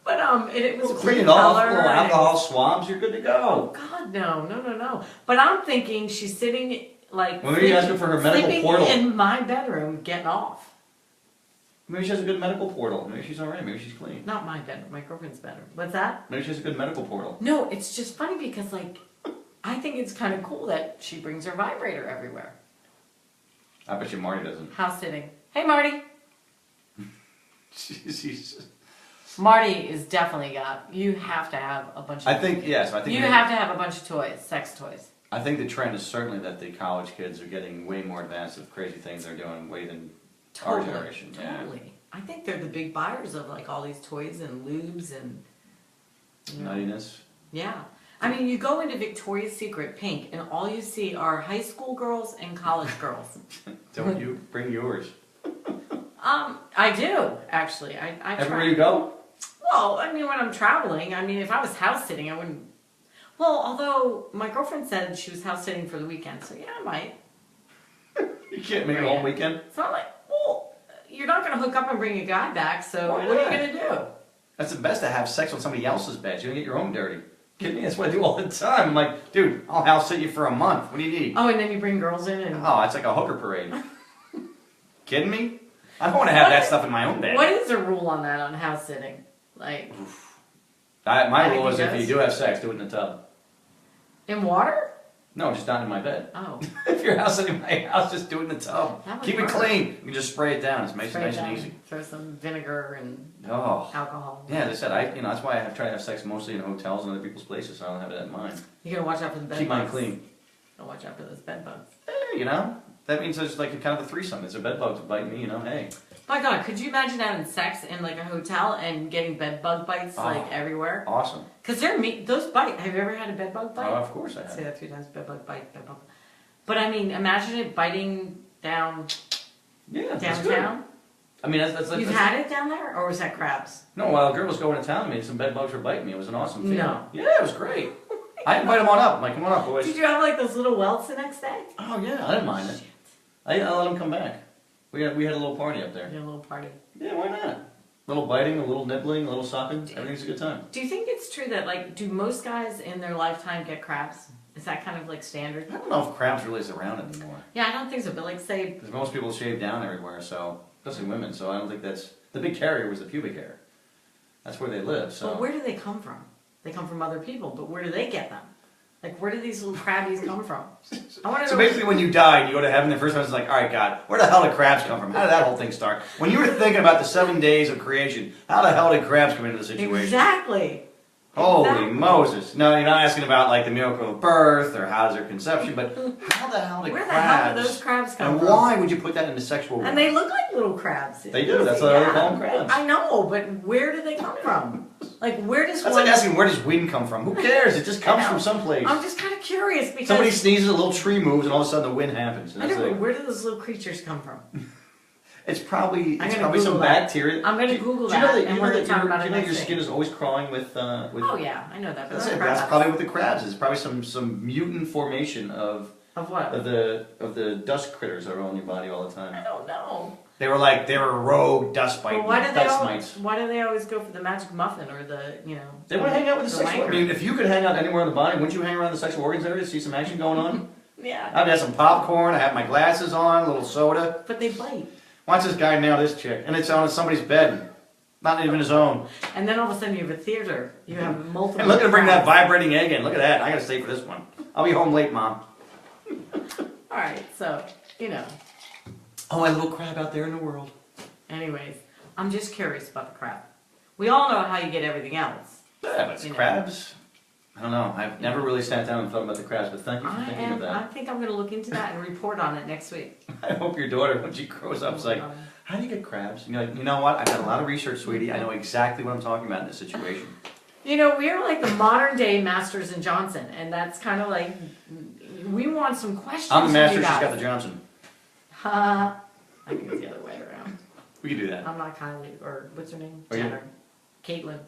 But it was a Clean pretty it off, color. little and it alcohol was- swabs, you're good to Oh go. God, no. But I'm thinking she's sitting like Well, maybe you ask her for her medical sleeping portal. in my bedroom, getting off. Maybe she has a good medical portal. Maybe she's alright. Maybe she's clean. Not my bedroom. My girlfriend's bedroom. What's that? Maybe she has a good medical portal. No, it's just funny because like I think it's kind of cool that she brings her vibrator everywhere. I bet you Marty doesn't. House sitting. Hey, Marty. She's. Marty is definitely got. You have to have a bunch of. I think yes. I think you have to have a bunch of toys, sex toys. I think the trend is certainly that the college kids are getting way more advanced with crazy things they're doing way than our generation. Yeah. Totally. I think they're the big buyers of like all these toys and lubes and. Nuttiness. Yeah. I mean, you go into Victoria's Secret Pink, and all you see are high school girls and college girls. Don't you bring yours? I do actually. I Everywhere try. you go? Well, I mean, when I'm traveling, I mean, if I was house sitting, I wouldn't. Well, although my girlfriend said she was house sitting for the weekend, so yeah, I might. You can't make it all weekend. It's not like, well, you're not going to hook up and bring a guy back, so Why what are not? you going to do? That's the best to have sex on somebody else's bed. You don't get your own dirty. Kidding me? That's what I do all the time. I'm like, dude, I'll house sit you for a month. What do you need? Oh, and then you bring girls in and. Oh, it's like a hooker parade. Kidding me? I don't want to have that stuff in my own bed. What is the rule on that on house sitting? Like My think rule is he if does. you do have sex, do it in the tub. in water? No, just not in my bed. Oh, If you're house sitting in my house, just do it in the tub. That would Keep it work. clean. You can just spray it down. It's nice, spray nice it and down, easy. throw some vinegar and Oh. alcohol. Yeah, as I said, that's why I try to have sex mostly in hotels and other people's places, so I don't have it at mine. You gotta watch out for the bed Keep bugs. mine clean. Gotta watch out for those bed bugs. That means it's like kind of a threesome. It's a bed bug to bite me, hey. My God, could you imagine having sex in like a hotel and getting bed bug bites like everywhere? Awesome. Because they're those bite. Have you ever had a bed bug bite? Oh, of course I have. Say that 3 times. Bed bug bite. Bed bug. But I mean, imagine it biting down downtown. I mean, that's You've had it down there, or was that crabs? No, while a girl was going to town, I mean, some bed bugs were biting me. It was an awesome feeling. No. Yeah, it was great. I invite them on up. I'm like, come on up, boys. Did you have like those little welts the next day? Oh yeah, I didn't mind it. I let them come back. We had a little party up there. You had a little party. Yeah, why not? A little biting, a little nibbling, a little sucking. Everything's a good time. Do you think it's true that like, do most guys in their lifetime get crabs? Is that kind of like standard? I don't know if crabs really is around anymore. Yeah, I don't think so. But like, say, Because most people shave down everywhere, so especially women. So I don't think that's the big carrier was the pubic hair. That's where they live. So well, where do they come from? They come from other people, but where do they get them? Like, where do these little crabbies come from? I want to so know. basically, when you die and you go to heaven, the first time it's like, all right, God, where the hell did crabs come from? How did that whole thing start? When you were thinking about the 7 days of creation, how the hell did crabs come into the situation? Exactly. Holy Exactly. Moses! No, you're not asking about like the miracle of birth or how's their conception, but how the hell did Where crabs? the hell did those crabs come and from? why would you put that into sexual? And they look like little crabs. They do. That's why they call them crabs. I know, but where do they come from? Like, where does That's one? like asking where does wind come from? Who cares? It just comes from someplace. I'm just kind of curious because Somebody sneezes, a little tree moves, and all of a sudden the wind happens. I know, but where do those little creatures come from? It's probably I'm gonna some Google that. bacteria. I'm gonna Google Do you know that, that, and you we're know gonna that talk about it your next skin week. is always crawling with Oh yeah, I know that. But That's crabs. probably what the crabs is. Probably some mutant formation of what? of the dust critters that are on your body all the I time. don't know. They were rogue dust But why do mites. why do they always go for the magic muffin or the They want to hang out with the sexual. I wanker? mean, if you could hang out anywhere in the body, wouldn't you hang around the sexual organs area to see some action going on? Yeah. I'd have some popcorn. I have my glasses on, a little soda. But they bite. Watch this guy nail this chick, and it's on somebody's bed, not even his own. And then all of a sudden you have a theater. You have multiple. And look at him bring that crabs. vibrating egg in. Look at that. I gotta stay for this one. I'll be home late, Mom. All right, so Oh, my little crab out there in the world. Anyways, I'm just curious about the crab. We all know how you get everything else. Yeah, but it's crabs. I don't know. I've never really sat down and thought about the crabs, but thank you for thinking of I that. think I'm going to look into that and report on it next week. I hope your daughter, when she grows up, is like, how do you get crabs? And you're like, you know what? I've done a lot of research, sweetie. I know exactly what I'm talking about in this situation. We are like the modern day Masters and Johnson, and that's kind of like, we want some questions. I'm the master, from you she's guys. got the Johnson. I think it's the other way around. We can do that. I'm not Kylie, or what's her name? Are you? Jenner. Caitlyn.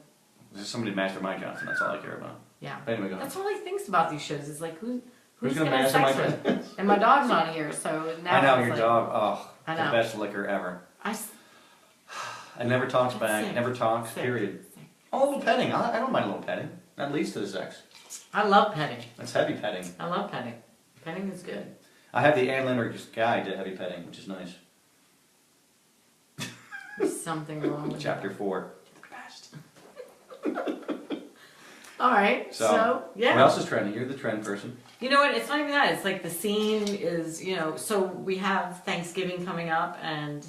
There's somebody master my Johnson. That's all I care about. Yeah. But anyway, go ahead. That's all he thinks about these shows. Is like, who's Who's going gonna to have master sex my with? And my dog's not here, so now I know, it's your like, dog. Oh, I the know. best licker ever. I And never talks back. Sick. Never talks, Sick. period. Sick. Oh, a little petting. I don't mind a little petting. That leads to the sex. I love petting. That's heavy petting. I love petting. Petting is good. I have the Ann Limerick guide to heavy petting, which is nice. There's something wrong with Chapter that. 4. All right. So yeah. What else is trending? You're the trend person. You know what? It's not even that. It's like the scene is, so we have Thanksgiving coming up, and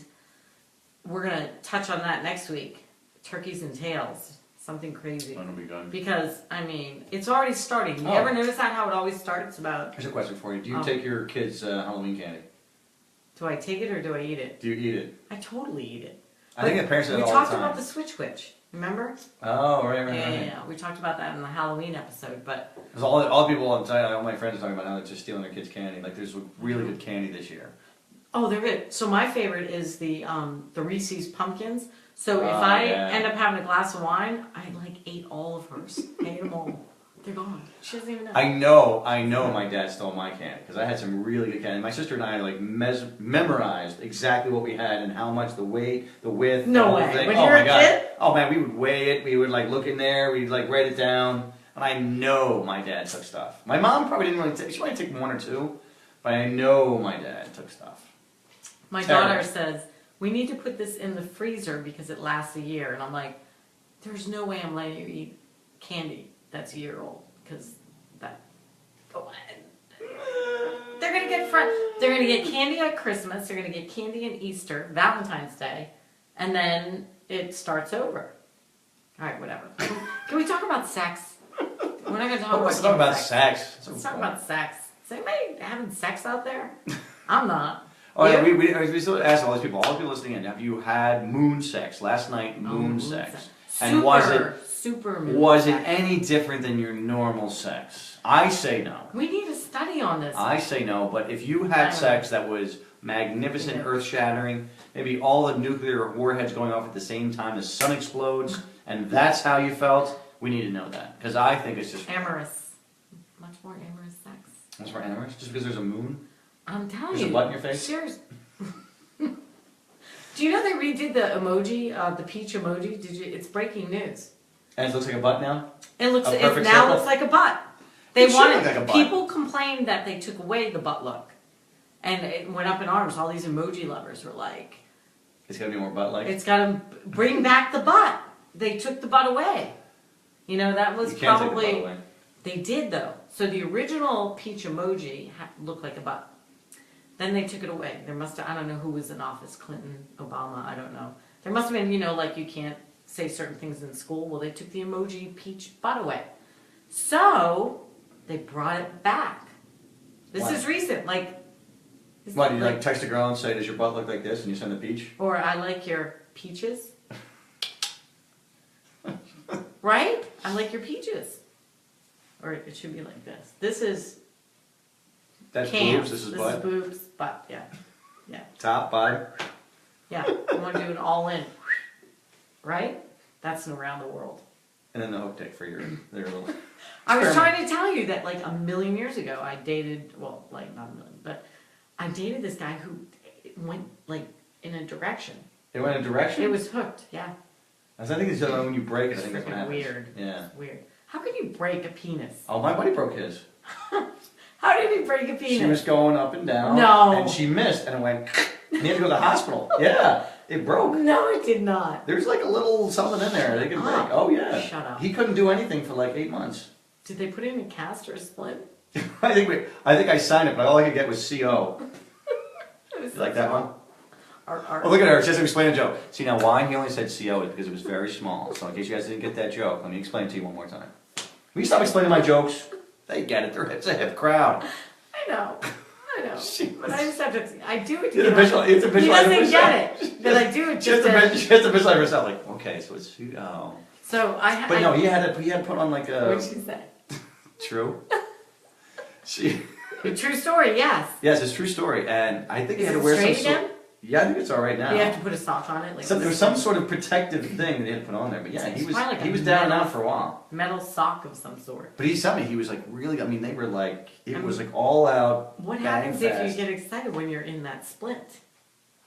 we're going to touch on that next week. Turkeys and tails. Something crazy. When will be done? Because, it's already starting. You Oh. ever notice that, how it always starts about, Here's a question for you. Do you take your kids' Halloween candy? do I take it or do I eat it? Do you eat it? I totally eat it. I think the parents do We that all talked the time. about the Switch Witch. Remember? Oh, right. Yeah. We talked about that in the Halloween episode, but... Because all people all the time, all my friends are talking about how they're just stealing their kids' candy. Like, there's really good candy this year. Oh, they're good. So my favorite is the Reese's Pumpkins. So if I end up having a glass of wine, I ate all of hers. I ate them all. They're gone. She doesn't even know. I know my dad stole my candy because I had some really good candy. My sister and I memorized exactly what we had and how much, the weight, the width. No the whole way. thing. When Oh you're my a God. kid? Oh man, we would weigh it. We would look in there. We'd write it down. And I know my dad took stuff. My mom probably didn't really take. She might take one or two, but I know my dad took stuff. My Terrible. daughter says, we need to put this in the freezer because it lasts a year. And I'm like, there's no way I'm letting you eat candy that's a year old. Because that... They're going to get they're going to get candy at Christmas. They're going to get candy at Easter, Valentine's Day. And then it starts over. All right, whatever. Can we talk about sex? We're not going to talk Let's talk about sex. Let's talk about sex. Is anybody having sex out there? I'm not. Oh yeah, You? we still ask all these people, all the people listening in, have you had moon sex? Last night, moon sex. And Supermoon was it sex. any different than your normal sex? I say no. We need a study on this. I say no, but if you I had don't sex that was magnificent, Yeah. earth-shattering, maybe all the nuclear warheads going off at the same time, the sun explodes, and that's how you felt, we need to know that. Because I think it's just... Amorous. Much more amorous sex. That's for amorous? Just because there's a moon? I'm telling There's you. a butt in your face? Serious. Do you know they redid the emoji, the peach emoji? Did you? It's breaking news. And it looks like a butt now? It looks. A It perfect now circle? looks like a butt. They It should wanted. look like a butt. People complained that they took away the butt look, and it went up in arms. All these emoji lovers were like, It's got to be more butt-like? "It's got to bring back the butt." They took the butt away. You know that was You can't take the probably. butt away. They did though. So the original peach emoji looked like a butt. Then they took it away. There must have, I don't know who was in office, Clinton, Obama, I don't know. There must have been, you know, like you can't say certain things in school. Well, they took the emoji peach butt away. So they brought it back. This Why? is recent. Why, do you like text a girl and say, does your butt look like this? And you send the peach? Or I like your peaches. Right? I like your peaches. Or it should be like this. This is That's cams. boobs, this is butt? This is boobs, butt, yeah. Yeah. Top, bottom? Yeah. I want to do an all in. Right? That's an around the world. And then the hook dick for your little... I was trying to tell you that like a million years ago I dated, well, like not a million, but I dated this guy who went like in a direction. It went in a direction? It was hooked, yeah. I think it's when you break it, I It's think that's what freaking happens. weird. Yeah. It's weird. How could you break a penis? Oh, my buddy broke his. How did he break a penis? She was going up and down. No. And she missed, and it went... And he had to go to the hospital. Yeah, it broke. No, it did not. There's like a little something in there they can break. Up. Oh, yeah. Shut up. He couldn't do anything for like 8 months. Did they put it in a cast or a splint? I think I signed it, but all I could get was CO. It was You like that one? Or, Oh, look at her. She has to explain a joke. See, now why he only said CO is because it was very small. So in case you guys didn't get that joke, let me explain it to you one more time. Will you stop explaining my jokes? They get it. It's a hip crowd. I know. I know. She But I just have to, I do it to It's a get visual. It's a He visual. doesn't get it. But I do it She has just to, to, she has to visualize herself like, okay, so it's CO. so I, But no, he had to put on like a... What'd she say? True. She... A true story, yes. Yes, it's a true story. And I think he Is had it to wear straight some sort... again? Yeah, I think it's all right now. You have to put a sock on it? Like So there was some sort of protective thing that he had to put on there. But yeah, It's he was probably like he a was down and metal- out for a while. metal sock of some sort. But he told me he was like really. I mean, they were like it I was mean, like all out. What bang happens if fast. you get excited when you're in that splint?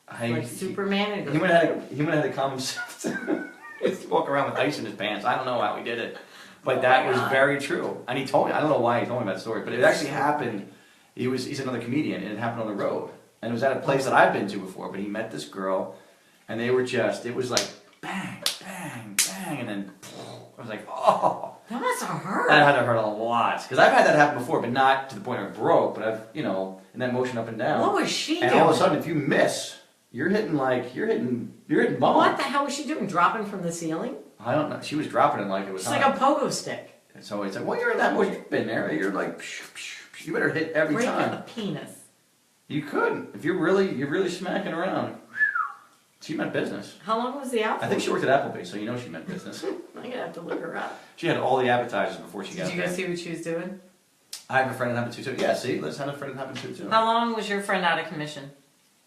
I, Like Superman and He might have had to come. He used to walk around with ice in his pants. I don't know how he did it, but that was very true. And he told me. I don't know why he told me that story, but it actually happened. He's another comedian, and it happened on the road. And it was at a place that I've been to before. But he met this girl, and they were just. It was like bang, bang, bang, and then I was like, oh. That must have hurt. That had to hurt a lot because I've had that happen before, but not to the point where it broke. But I've, in that motion up and down. What was she and doing? all of a sudden, if you miss, you're hitting bone. What the hell was she doing? Dropping from the ceiling? I don't know. She was dropping it like it was It's hot. like a pogo stick. So it's like, well, you're in that motion. You've been there. You're like, you better hit every Break time. a penis. You couldn't if you're really smacking around. She meant business. How long was the outfit? I think she worked at Applebee's, so you know she meant business. I'm gonna have to look her up. She had all the appetizers before she got Did you there. go see what she was doing? I have a friend that happened to too. Yeah, see, let's have a friend that happened to too. How long was your friend out of commission?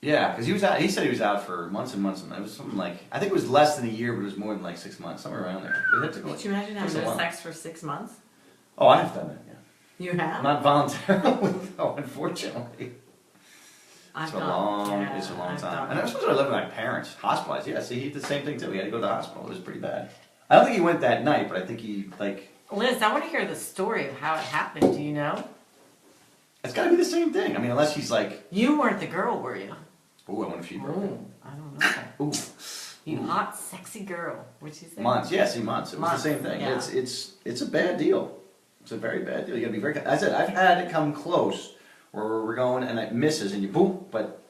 Yeah, because he was out. He said he was out for months and months, and it was something like I think it was less than a year, but it was more than like 6 months, somewhere around there. But it had to go. Could you imagine having Takes a no while. sex for 6 months? Oh, I have done that. Yeah, You have? not voluntarily, though, unfortunately. It's a long I've time. done And I was supposed to live with my parents, hospitalized. Yeah, see, he did the same thing too. He had to go to the hospital. It was pretty bad. I don't think he went that night, but I think he like. Liz, I want to hear the story of how it happened. Do you know? It's got to be the same thing. I mean, unless he's like, You weren't the girl, were you? ooh, I wonder if she broke it. Ooh, I don't know. Ooh. You hot, sexy girl. What'd she say? Months, yeah, see, months. It was Months, the same thing. yeah. It's a bad deal. It's a very bad deal. You gotta be very. I said I've had it come close where we're going and it misses and you boom, but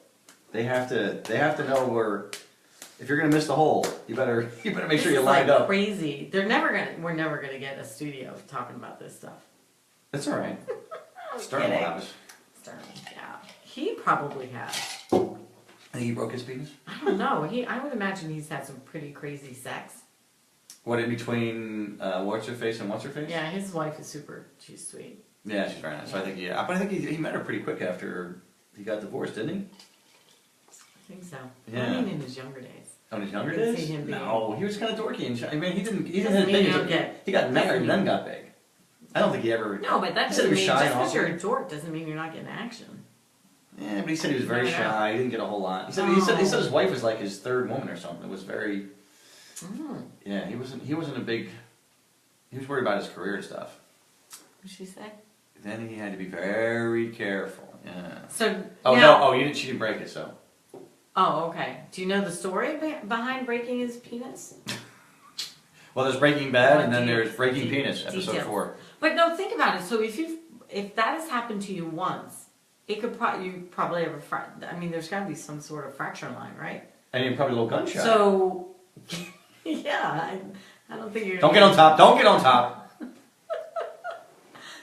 they have to know where if you're gonna miss the hole, you better make sure you line up. Crazy. We're never gonna get a studio talking about this stuff. That's all right. I'm Sterling will kidding. have us. Sterling, yeah. He probably has. think he broke his penis? I don't know. I would imagine he's had some pretty crazy sex. What, in between what's her face and what's her face? Yeah, his wife is she's sweet. Yeah, she's very nice. So I think but I think he met her pretty quick after he got divorced, didn't he? I think so. Yeah. I mean, in his younger days. Oh, in his younger I can days? see him being- No, he was kind of dorky and I mean, he didn't Doesn't have mean big. you don't get- He got married doesn't and then got big. I don't think he ever. No, but that He said doesn't he was mean shy just and because you're awkward. a dork doesn't mean you're not getting action. Yeah, but he said he was very No, no. shy. He didn't get a whole lot. He said his wife was like his third woman or something. It was very. Mm. Yeah, he wasn't a big. He was worried about his career and stuff. What did she say? Then he had to be very careful. Yeah. So. Oh now, no! Oh, she didn't break it, so. Oh, okay. Do you know the story behind breaking his penis? Well, there's Breaking Bad, Well, and then there's Breaking details. Penis, episode 4. But no, think about it. So if that has happened to you once, it could you probably have I mean, there's got to be some sort of fracture line, right? And you're probably a little gunshot. So, yeah, I don't think you're. Don't get on top. Don't get on top.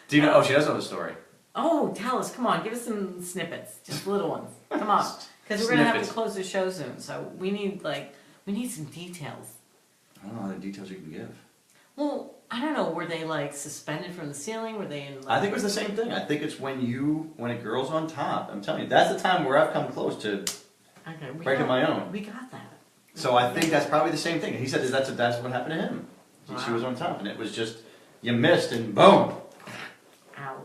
Do you know? Oh, she does know the story. Oh, tell us! Come on, give us some snippets, just little ones. Come on, because we're gonna have to Snippets. close the show soon. So we need some details. I don't know how the details you can give. Well, I don't know. Were they like suspended from the ceiling? Were they in? Like, I think it was the same thing. I think it's when a girl's on top. I'm telling you, that's the time where I've come close to okay, breaking my own. We got that. So I think that's probably the same thing. He said that's what happened to him. She Wow. was on top, and it was just you missed and boom. Ow.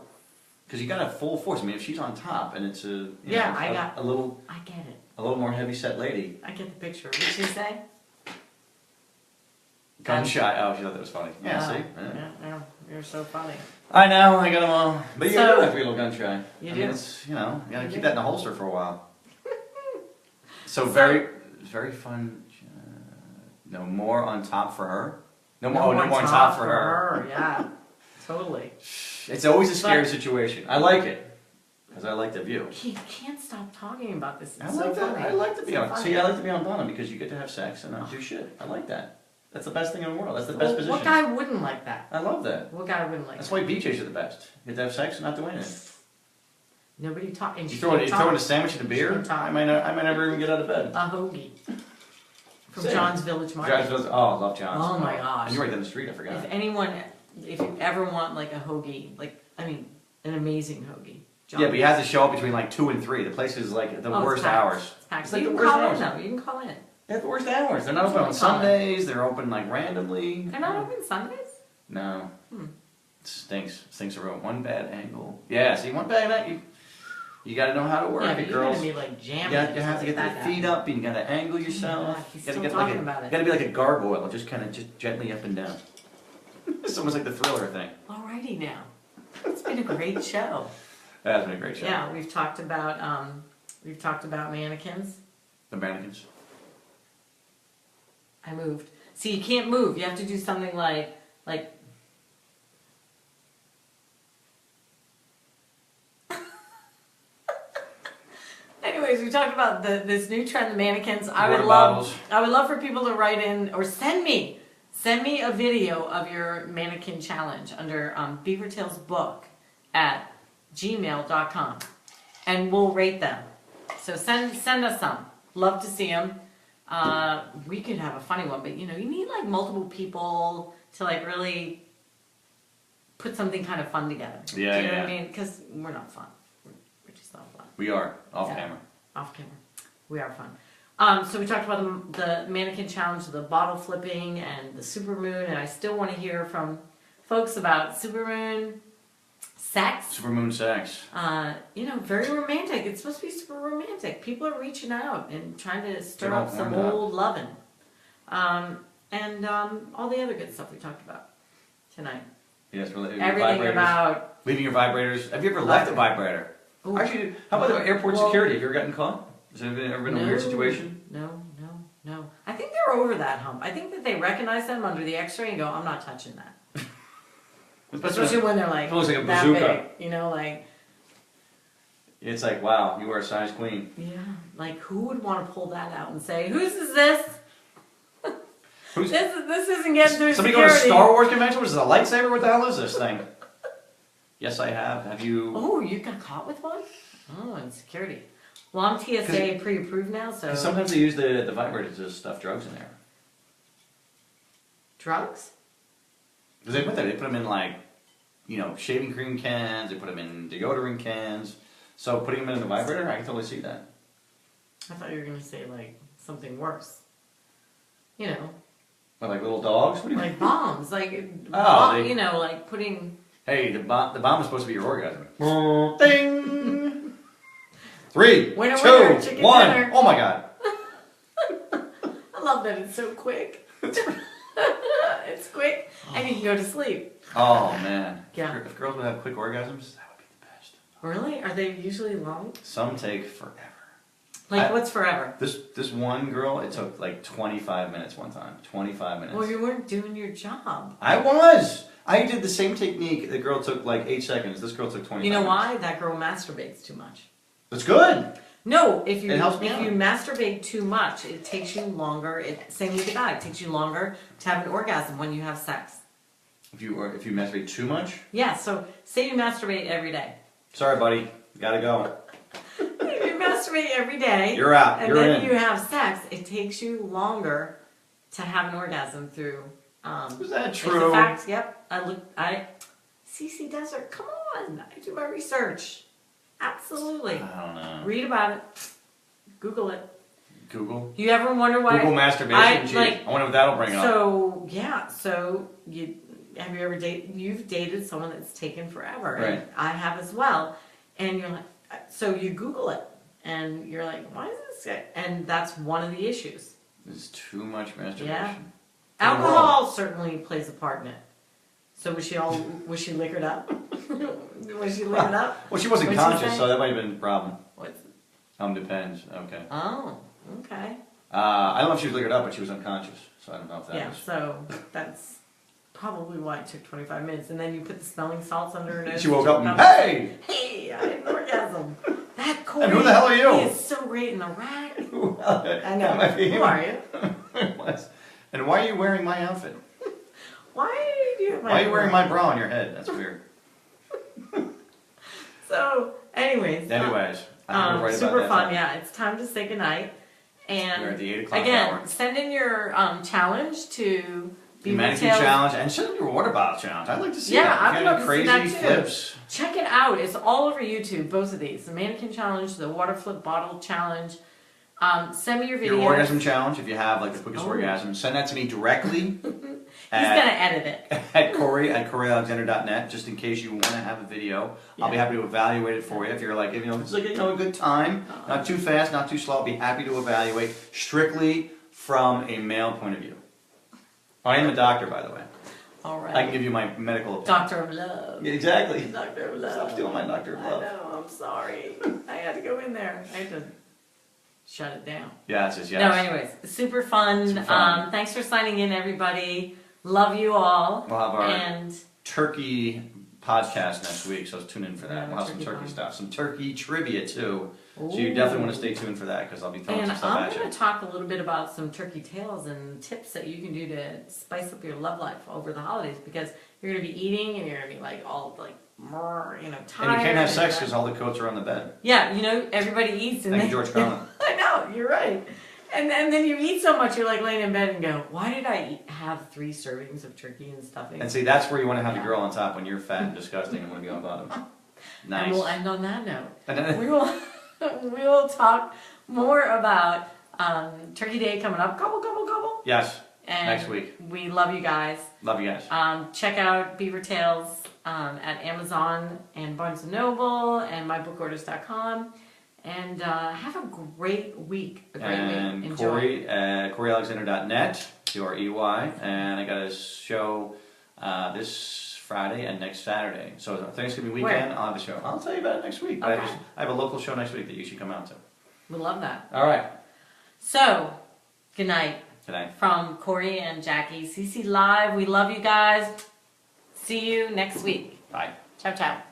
Because you got to full force. I mean, if she's on top and it's a I little get it. more heavy set lady. I get the picture. What did she say? Gunshot. Oh, she thought that was funny. Yeah, Oh, see? Yeah. yeah, you're so funny. I know, I got them all. But you So- do have to be a little gun shy. You I do. mean, it's, you gotta You keep do. that in the holster for a while. So very, very fun. No more on top for her. No more on top for her. Yeah, totally. It's always a scary But- situation. I like it. Because I like the view. He can't stop talking about this. It's I so like that. funny. I like to be So on. funny. See, I like to be on bottom because you get to have sex and not do shit. I like that. That's the best thing in the world. That's the best Well, position. what guy wouldn't like that? I love that. What guy wouldn't like That's that? why BJ's are the best. You get to have sex and not do anything. Nobody talk. And You she throw can't talk. in a sandwich and a beer. Can't talk. I might never even get out of bed. A hoagie from Same. John's Village Market. Oh, I love John's. Oh my gosh. And you're right down the street. I forgot. If you ever want like a hoagie, an amazing hoagie. John's. Yeah, but you have to show up between like 2 and 3. The place is like the Oh, it's worst packed. hours. It's packed. It's like You the can worst call hours. in though. You can call in. They have the worst hours. They're not open Really on common. Sundays. They're open like randomly. They're not open Sundays. No. Hmm. It stinks a row. One bad angle. Yeah, see, one bad angle. You got to know how to work Yeah, it, but you're girls. gonna be like jamming. You have to get the feet up, and you got to angle yourself. God, he's You gotta still get talking like about it. You got to be like a gargoyle, just gently up and down. It's almost like the Thriller thing. Alrighty now. It's been a great show. That has been a great show. Yeah, we've talked about mannequins. The mannequins. I moved. See, you can't move. You have to do something like. Anyways, we talked about this new trend, the mannequins. Water bottles. I would love for people to write in or send me a video of your mannequin challenge under beavertailsbook@gmail.com, and we'll rate them. So send us some. Love to see them. We could have a funny one, but you need like multiple people to like really put something kind of fun together. Yeah, Do you know yeah. what I mean? Because we're not fun. We're just not fun. We are off Yeah. camera. Off camera. We are fun. So we talked about the mannequin challenge, the bottle flipping, and the Supermoon, and I still want to hear from folks about Supermoon, sex. Supermoon sex. Very romantic. It's supposed to be super romantic. People are reaching out and trying to stir They're all up some warmed up. old lovin'. And all the other good stuff we talked about tonight. Yes, really. Everything Vibrators. about. Leaving your vibrators. Have you ever left a vibrator? Ooh. Actually, how about the airport Well- security? Have you ever gotten caught? Has there ever been a weird situation? No. I think they're over that hump. I think that they recognize them under the X-ray and go, "I'm not touching that." Especially when they're like It looks like a that bazooka. big, It's like, wow, you are a size queen. yeah, like who would want to pull that out and say, "Whose is this? Who's This isn't getting through somebody going to a security." Star Wars convention? What is this, a lightsaber? What the hell is this thing? Yes, I have. Have you? Oh, you got caught with one? Oh, in security. Well, I'm TSA pre-approved now, so. Because sometimes they use the vibrators to stuff drugs in there. Drugs? Because they put them in like, shaving cream cans. They put them in deodorant cans. So putting them in the vibrator, I can totally see that. I thought you were gonna say like something worse. You know. What, like little dogs? What do you like bombs, like like putting. Hey, the bomb is supposed to be your orgasm. Ding. 3, Winner, 2, winner, chicken 1. dinner. Oh my God. I love that it's so quick. It's quick, and you can go to sleep. Oh man. Yeah. If girls would have quick orgasms, that would be the best. Really? Are they usually long? Some take forever. Like what's forever? This one girl, it took like 25 minutes one time. 25 minutes. Well, you weren't doing your job. I was. I did the same technique. The girl took like 8 seconds. This girl took 25 You know minutes. why? That girl masturbates too much. That's good. No, if you It helps me out. masturbate too much, it takes you longer. Same with the guy. It takes you longer to have an orgasm when you have sex. If you masturbate too much? Yeah. So say you masturbate every day. Sorry, buddy. Gotta go. If you masturbate every day, You're out. and You're then in. you have sex, it takes you longer to have an orgasm through. Is that It's true? a fact. Yep. CC Desert. Come on. I do my research. Absolutely. I don't know. Read about it. Google it. Google? You ever wonder why? Google masturbation. Gee, I wonder if that'll bring it up. So yeah. So have you ever dated? You've dated someone that's taken forever. Right. And I have as well. And you're like, so you Google it, and you're like, why is this guy? And that's one of the issues. There's too much masturbation. Yeah. Alcohol certainly plays a part in it. So was she liquored up? Was she liquored up? Well, she wasn't What'd she conscious, say? so that might have been the problem. What's Depends. Okay. Oh, okay. I don't know if she was liquored up, but she was unconscious, so I don't know if that Yeah, was. so that's probably why it took 25 minutes. And then you put the smelling salts under her nose. She woke up and, hey! Hey, I had an orgasm. That Corey, And who the hell are you? He is so great in the rack. I know. Might be Who him. are you? And why are you wearing my outfit? Why do you have my Why are you wearing my bra on your head? That's weird. So, anyways. I right about super that fun. time. Yeah, it's time to say goodnight. And We're at the 8 o'clock again, hour. send in your challenge to The Mannequin challenge and send your water bottle challenge. I'd like to see that. Yeah, If I'd you love got to any see that crazy too. flips. Check it out. It's all over YouTube, both of these. The Mannequin challenge, the water flip bottle challenge. Send me your videos. Your orgasm challenge, if you have like the quickest orgasm, send that to me directly. He's going to edit it. At CoreyAlexander.net, just in case you want to have a video. I'll be happy to evaluate it for you. If you're like, if it's like a good time, not too fast, not too slow, I'll be happy to evaluate strictly from a male point of view. I am a doctor, by the way. All right. I can give you my medical opinion. Doctor of Love. Yeah, exactly. Doctor of Love. Stop stealing my Doctor of Love. I know, I'm sorry. I had to go in there. I had to shut it down. Yes, yes, yes. No, anyways, super fun. Super fun. Thanks for signing in, everybody. Love you all. We'll have our and turkey podcast next week, so tune in for that. Yeah, We'll have some turkey turkey pie. stuff, some turkey trivia too. So Ooh. you definitely want to stay tuned for that because I'll be throwing And some stuff I'm at going you. to talk a little bit about some turkey tails and tips that you can do to spice up your love life over the holidays because you're going to be eating and you're going to be like all like more, tired. And you can't have sex because all the coats are on the bed. Yeah, everybody eats. And Thank you, George Carlin. I know, you're right. And then you eat so much, you're like laying in bed and go, why did I have 3 servings of turkey and stuffing? And see, that's where you want to have the girl on top when you're fat and disgusting and want to be on bottom. Nice. And we'll end on that note. And then- we will talk more about Turkey Day coming up. Gobble, gobble, gobble. Yes, And next week. We love you guys. Love you guys. Check out Beaver Tales at Amazon and Barnes & Noble and mybooorders.com. And have a great week. And Enjoy. Corey at CoreyAlexander.net, C-R-E-Y. And I got a show this Friday and next Saturday. So Thanksgiving weekend, Where? I'll have a show. I'll tell you about it next week. But Okay. I have a local show next week that you should come out to. We love that. All right. So, good night. Good night. From Corey and Jackie. CC Live. We love you guys. See you next week. Bye. Ciao, ciao.